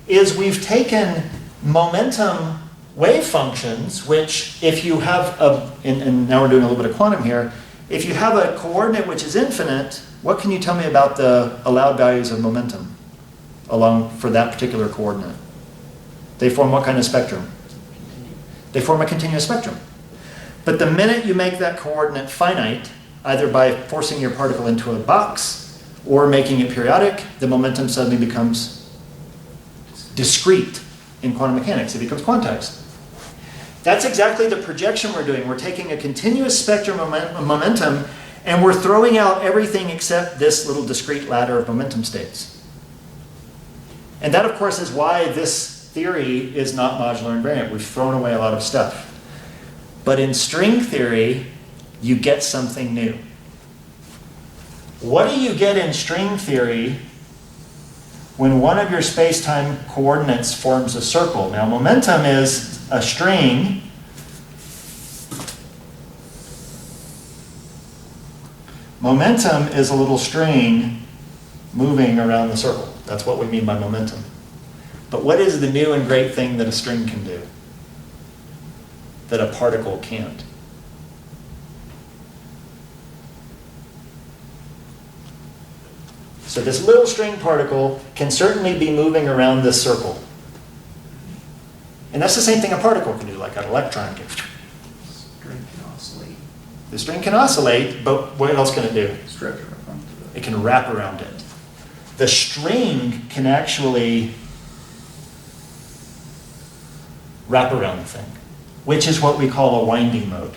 is we've taken momentum wave functions, which if you have and now we're doing a little bit of quantum here, if you have a coordinate which is infinite, what can you tell me about the allowed values of momentum for that particular coordinate? They form what kind of spectrum? They form a continuous spectrum. But the minute you make that coordinate finite, either by forcing your particle into a box or making it periodic, the momentum suddenly becomes discrete in quantum mechanics. It becomes quantized. That's exactly the projection we're doing. We're taking a continuous spectrum of momentum and we're throwing out everything except this little discrete ladder of momentum states. And that, of course, is why this theory is not modular invariant. We've thrown away a lot of stuff. But in string theory, you get something new. What do you get in string theory when one of your space-time coordinates forms a circle? Now, momentum is a string. Momentum is a little string moving around the circle. That's what we mean by momentum. But what is the new and great thing that a string can do that a particle can't? So this little string particle can certainly be moving around this circle. And that's the same thing a particle can do, like an electron can. String can oscillate. The string can oscillate, but what else can it do? Stretch it around. It can wrap around it. The string can actually wrap around the thing, which is what we call a winding mode.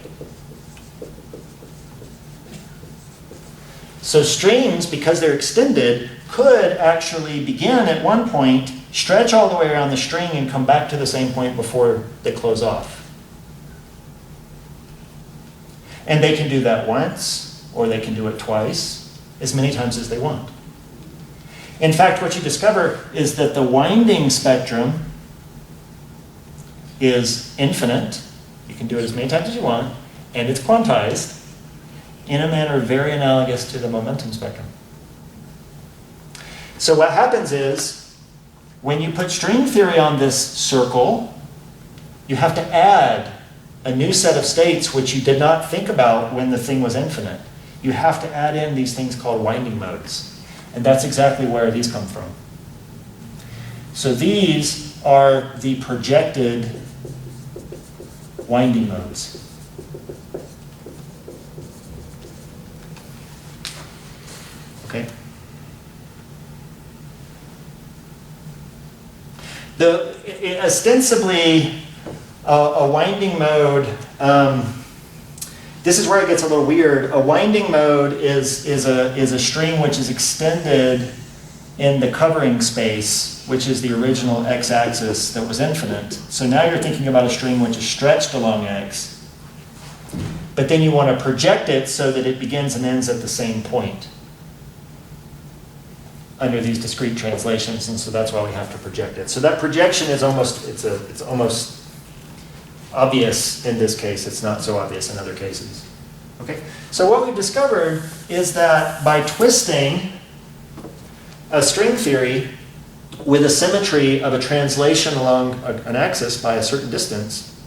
So strings, because they're extended, could actually begin at one point, stretch all the way around the string, and come back to the same point before they close off. And they can do that once, or they can do it twice, as many times as they want. In fact, what you discover is that the winding spectrum is infinite. You can do it as many times as you want, and it's quantized in a manner very analogous to the momentum spectrum. So what happens is, when you put string theory on this circle, you have to add a new set of states which you did not think about when the thing was infinite. You have to add in these things called winding modes. And that's exactly where these come from. So these are the projected winding modes. Okay? Ostensibly, a winding mode, this is where it gets a little weird. A winding mode is a string which is extended in the covering space, which is the original x-axis that was infinite. So now you're thinking about a string which is stretched along x, but then you want to project it so that it begins and ends at the same point under these discrete translations, and so that's why we have to project it. So that projection is it's almost obvious in this case. It's not so obvious in other cases. Okay? So what we've discovered is that by twisting a string theory with a symmetry of a translation along an axis by a certain distance,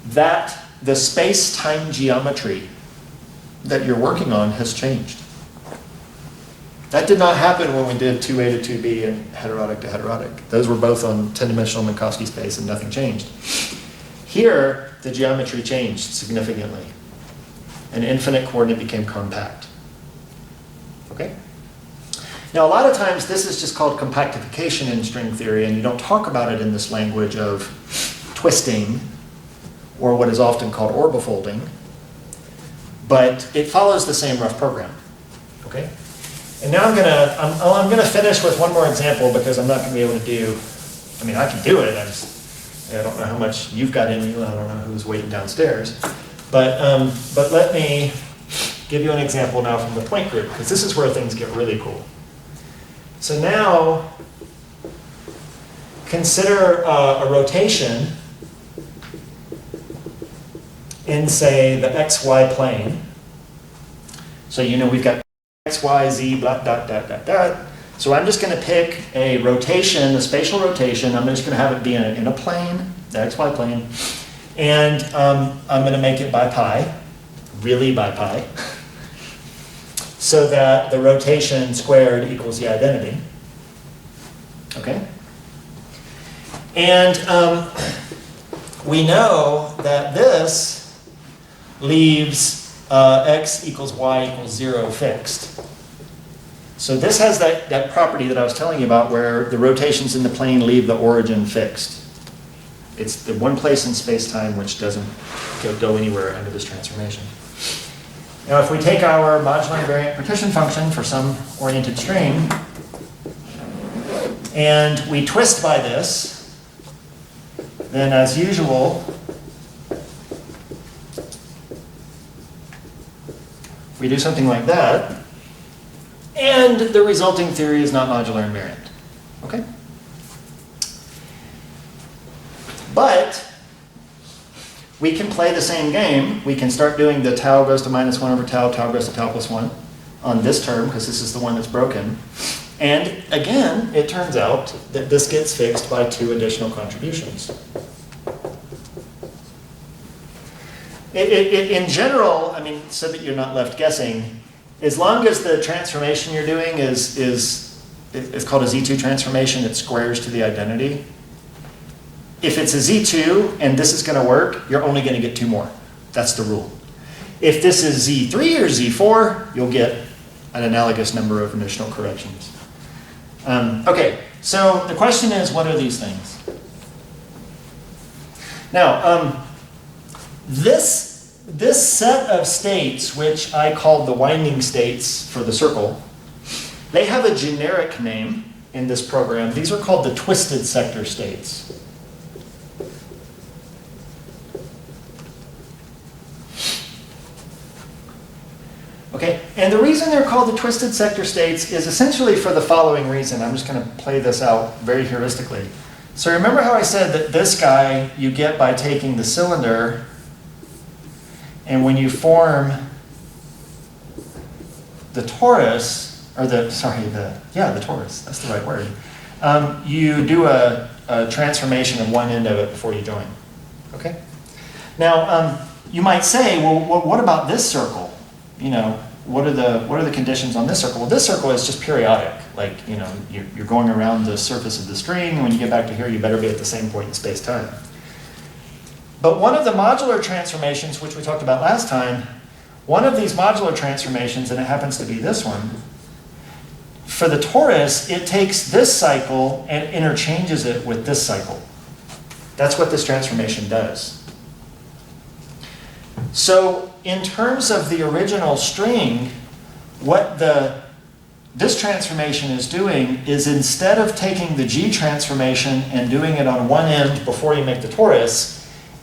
that the space-time geometry that you're working on has changed. That did not happen when we did 2A to 2B and heterotic to heterotic. Those were both on 10-dimensional Minkowski space and nothing changed. Here, the geometry changed significantly. An infinite coordinate became compact. Okay? Now, a lot of times this is just called compactification in string theory, and you don't talk about it in this language of twisting, or what is often called orbifolding, but it follows the same rough program. Okay? And now I'm gonna finish with one more example, because I'm not gonna be able to do, I mean, I can do it, I don't know how much you've got in you, I don't know who's waiting downstairs, but let me give you an example now from the Point Group, because this is where things get really cool. So now, consider a rotation in, say, the xy plane. So you know we've got x, y, z, blah, dot, dot, dot, dot. So I'm just going to pick a rotation, a spatial rotation. I'm just going to have it be in a plane, the xy plane. And I'm going to make it by pi, really by pi, so that the rotation squared equals the identity. Okay? And we know that this leaves x equals y equals 0 fixed. So this has that property that I was telling you about, where the rotations in the plane leave the origin fixed. It's the one place in space-time which doesn't go anywhere under this transformation. Now if we take our modular invariant partition function for some oriented string, and we twist by this, then as usual, we do something like that, and the resulting theory is not modular invariant. Okay? But we can play the same game. We can start doing the tau goes to minus 1 over tau, tau goes to tau plus 1 on this term, because this is the one that's broken. And again, it turns out that this gets fixed by 2 additional contributions. In general, I mean, so that you're not left guessing, as long as the transformation you're doing it's called a Z2 transformation, it squares to the identity. If it's a Z2 and this is going to work, you're only going to get 2 more. That's the rule. If this is Z3 or Z4, you'll get an analogous number of initial corrections. Okay, so the question is, what are these things? Now, this set of states, which I called the winding states for the circle, they have a generic name in this program. These are called the twisted sector states. Okay, and the reason they're called the twisted sector states is essentially for the following reason. I'm just going to play this out very heuristically. So remember how I said that this guy you get by taking the cylinder, and when you form the torus, or the torus, that's the right word, you do a transformation of one end of it before you join. Okay? Now, you might say, well, what about this circle? You know, what are the conditions on this circle? Well, this circle is just periodic. Like, you know, you're going around the surface of the string, and when you get back to here, you better be at the same point in space-time. But one of the modular transformations, which we talked about last time, one of these modular transformations, and it happens to be this one, for the torus, it takes this cycle and interchanges it with this cycle. That's what this transformation does. So in terms of the original string, what this transformation is doing is, instead of taking the G transformation and doing it on one end before you make the torus,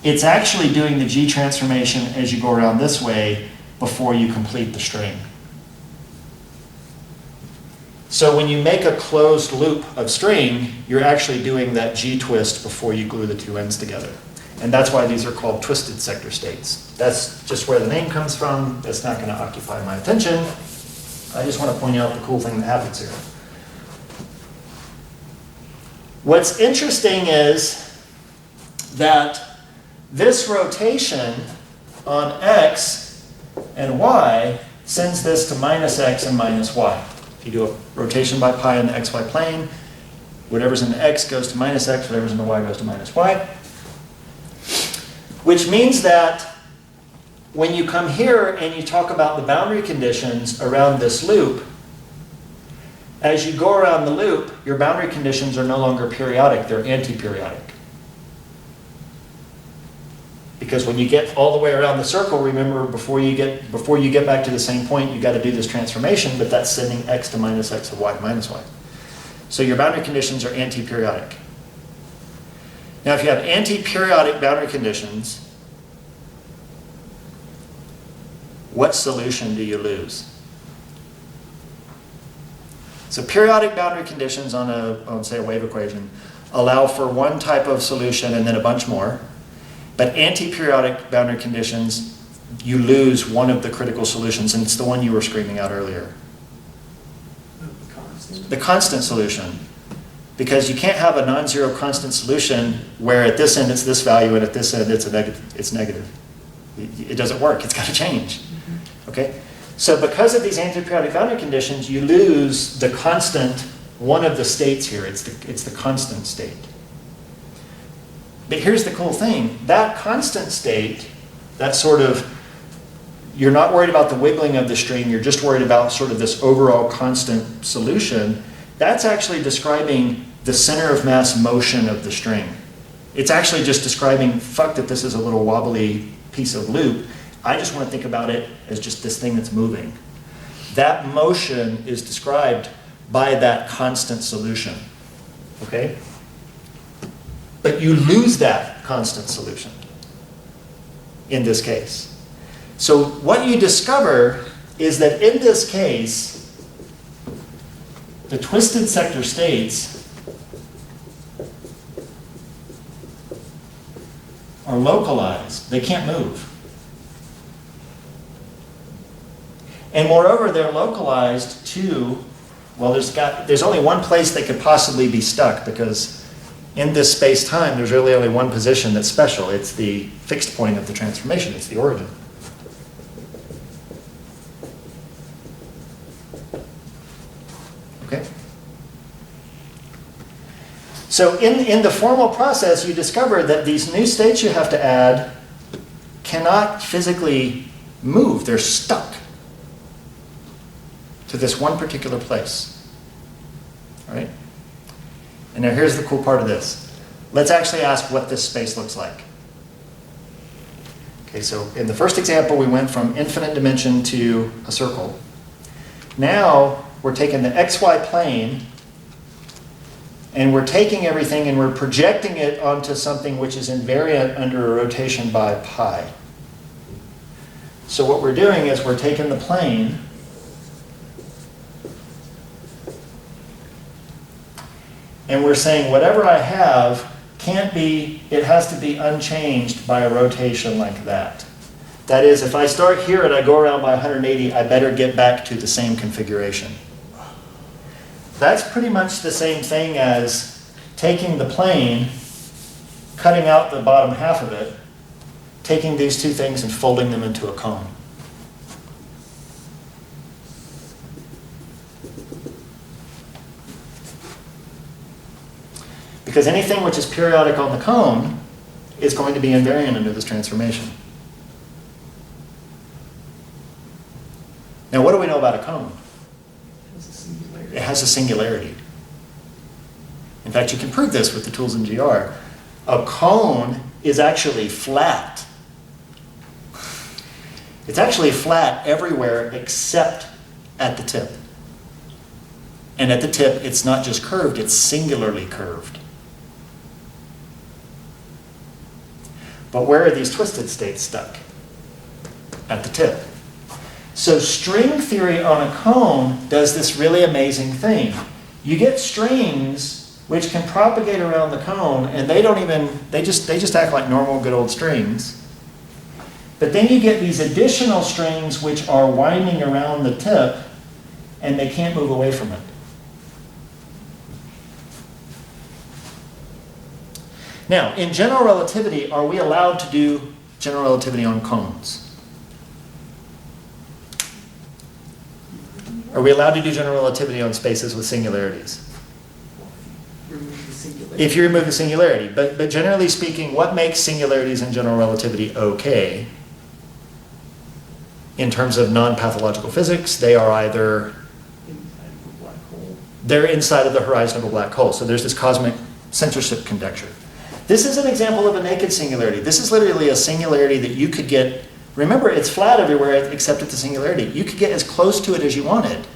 it's actually doing the G transformation as you go around this way before you complete the string. So when you make a closed loop of string, you're actually doing that G twist before you glue the 2 ends together. And that's why these are called twisted sector states. That's just where the name comes from. That's not going to occupy my attention. I just want to point out the cool thing that happens here. What's interesting is that this rotation on x and y sends this to minus x and minus y. If you do a rotation by pi in the xy plane, whatever's in the x goes to minus x, whatever's in the y goes to minus y. Which means that when you come here and you talk about the boundary conditions around this loop, as you go around the loop, your boundary conditions are no longer periodic, they're anti-periodic. Because when you get all the way around the circle, remember, before you get back to the same point, you got to do this transformation, but that's sending x to minus x and y to minus y. So your boundary conditions are anti-periodic. Now, if you have anti-periodic boundary conditions, what solution do you lose? So periodic boundary conditions on say, a wave equation allow for one type of solution and then a bunch more. But anti-periodic boundary conditions, you lose one of the critical solutions, and it's the one you were screaming out earlier. The constant solution. Because you can't have a non-zero constant solution where at this end it's this value and at this end it's negative. It doesn't work. It's got to change. Okay? So because of these anti-periodic boundary conditions, you lose the constant, one of the states here. It's the constant state. But here's the cool thing. That constant state, that sort of, you're not worried about the wiggling of the string, you're just worried about sort of this overall constant solution. That's actually describing the center of mass motion of the string. It's actually just describing, fuck that this is a little wobbly piece of loop. I just want to think about it as just this thing that's moving. That motion is described by that constant solution. Okay? But you lose that constant solution in this case. So what you discover is that in this case, the twisted sector states are localized. They can't move. And moreover, they're localized to, well, there's only one place they could possibly be stuck, because in this space-time, there's really only one position that's special. It's the fixed point of the transformation. It's the origin. So in the formal process, you discover that these new states you have to add cannot physically move. They're stuck to this one particular place. All right? And now here's the cool part of this. Let's actually ask what this space looks like. Okay, so in the first example, we went from infinite dimension to a circle. Now we're taking the xy plane and we're taking everything and we're projecting it onto something which is invariant under a rotation by pi. So what we're doing is we're taking the plane and we're saying whatever I have can't be, it has to be unchanged by a rotation like that. That is, if I start here and I go around by 180, I better get back to the same configuration. That's pretty much the same thing as taking the plane, cutting out the bottom half of it, taking these two things and folding them into a cone. Because anything which is periodic on the cone is going to be invariant under this transformation. Now, what do we know about a cone? It has a singularity. In fact, you can prove this with the tools in GR. A cone is actually flat. It's actually flat everywhere except at the tip. And at the tip, it's not just curved, it's singularly curved. But where are these twisted states stuck? At the tip. So string theory on a cone does this really amazing thing. You get strings which can propagate around the cone, and they just act like normal good old strings. But then you get these additional strings which are winding around the tip, and they can't move away from it. Now, in general relativity, are we allowed to do general relativity on cones? Are we allowed to do general relativity on spaces with singularities? Remove the singularity. If you remove the singularity. But generally speaking, what makes singularities in general relativity okay? In terms of non-pathological physics, they are either Inside of a black hole. they're inside of the horizon of a black hole. So there's this cosmic censorship conjecture. This is an example of a naked singularity. This is literally a singularity that you could get. Remember, it's flat everywhere except at the singularity. You could get as close to it as you wanted.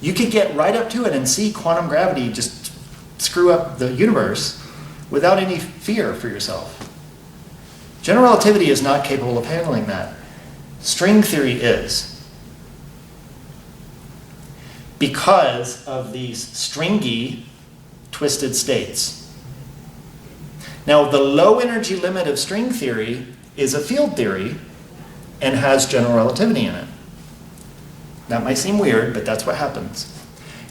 You could get right up to it and see quantum gravity just screw up the universe without any fear for yourself. General relativity is not capable of handling that. String theory is. Because of these stringy, twisted states. Now, the low energy limit of string theory is a field theory and has general relativity in it. That might seem weird, but that's what happens.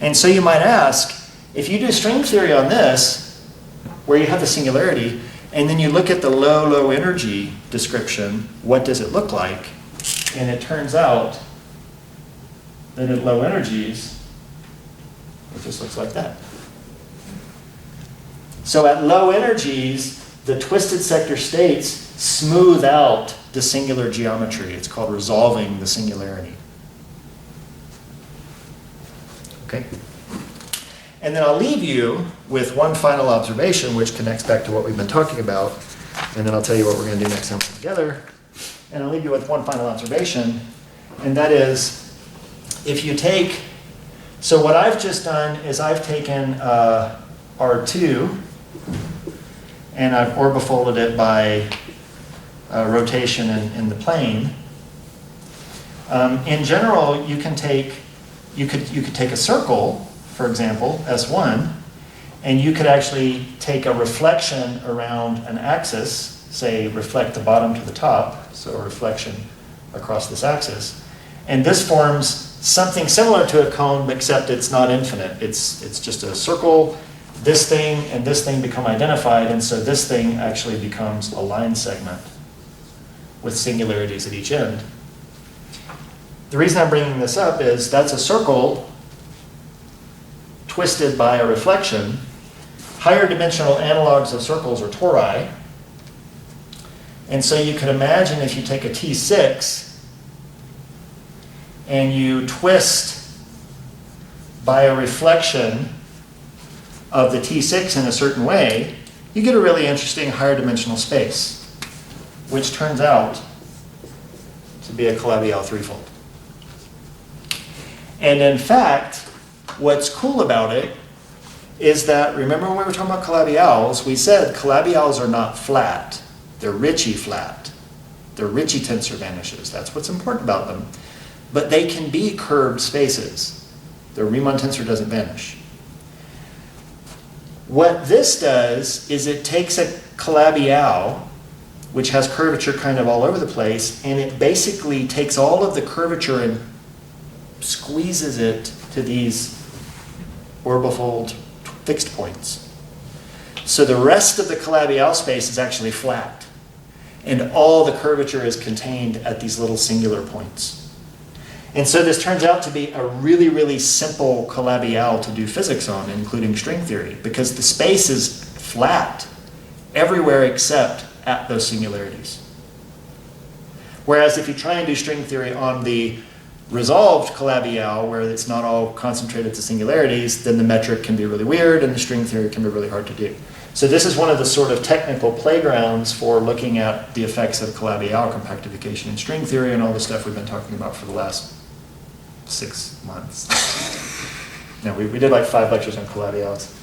And so you might ask, if you do string theory on this, where you have the singularity, and then you look at the low energy description, what does it look like? And it turns out that at low energies, it just looks like that. So at low energies, the twisted sector states smooth out the singular geometry. It's called resolving the singularity. Okay? And then I'll leave you with one final observation, which connects back to what we've been talking about, and then I'll tell you what we're going to do next time together. And I'll leave you with one final observation, and that is, if you take, so what I've just done is I've taken R2, and I've orbifolded it by rotation in the plane. In general, you could take a circle, for example, S1, and you could actually take a reflection around an axis, say reflect the bottom to the top, so a reflection across this axis, and this forms something similar to a cone, except it's not infinite. It's just a circle. This thing and this thing become identified, and so this thing actually becomes a line segment with singularities at each end. The reason I'm bringing this up is that's a circle twisted by a reflection, higher dimensional analogs of circles or tori. And so you could imagine if you take a T6 and you twist by a reflection of the T6 in a certain way, you get a really interesting higher dimensional space, which turns out to be a Calabi-Yau threefold. And in fact, what's cool about it is that, remember when we were talking about Calabi-Yaus, we said Calabi-Yaus are not flat. They're Ricci flat. They're Ricci tensor vanishes. That's what's important about them. But they can be curved spaces. The Riemann tensor doesn't vanish. What this does is it takes a Calabi-Yau, which has curvature kind of all over the place, and it basically takes all of the curvature and squeezes it to these orbifold fixed points. So the rest of the Calabi-Yau space is actually flat, and all the curvature is contained at these little singular points. And so this turns out to be a really, really simple Calabi-Yau to do physics on, including string theory, because the space is flat everywhere except at those singularities. Whereas if you try and do string theory on the resolved Calabi-Yau, where it's not all concentrated to singularities, then the metric can be really weird and the string theory can be really hard to do. So this is one of the sort of technical playgrounds for looking at the effects of Calabi-Yau compactification in string theory and all the stuff we've been talking about for the last 6 months. No, we did like 5 lectures on Calabi-Yaus.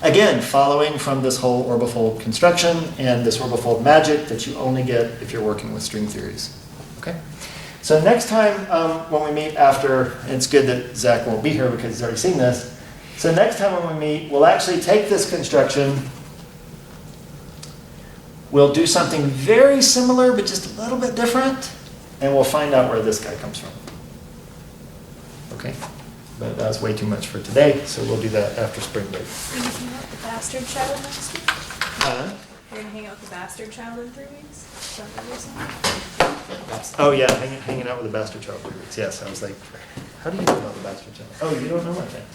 Again, following from this whole orbifold construction and this orbifold magic that you only get if you're working with string theories. Okay? So next time when we meet after, and it's good that Zach won't be here because he's already seen this. So next time when we meet, we'll actually take this construction, we'll do something very similar but just a little bit different, and we'll find out where this guy comes from. Okay? But that's way too much for today, so we'll do that after spring break. Are you hang out with the bastard child next week? You're gonna hang out with the bastard child in 3 weeks? Is that what you're saying? Oh yeah, hanging out with the bastard child. Yes, I was like, how do you know about the bastard child? Oh, you don't know my thing.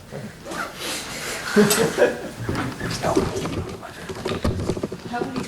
How many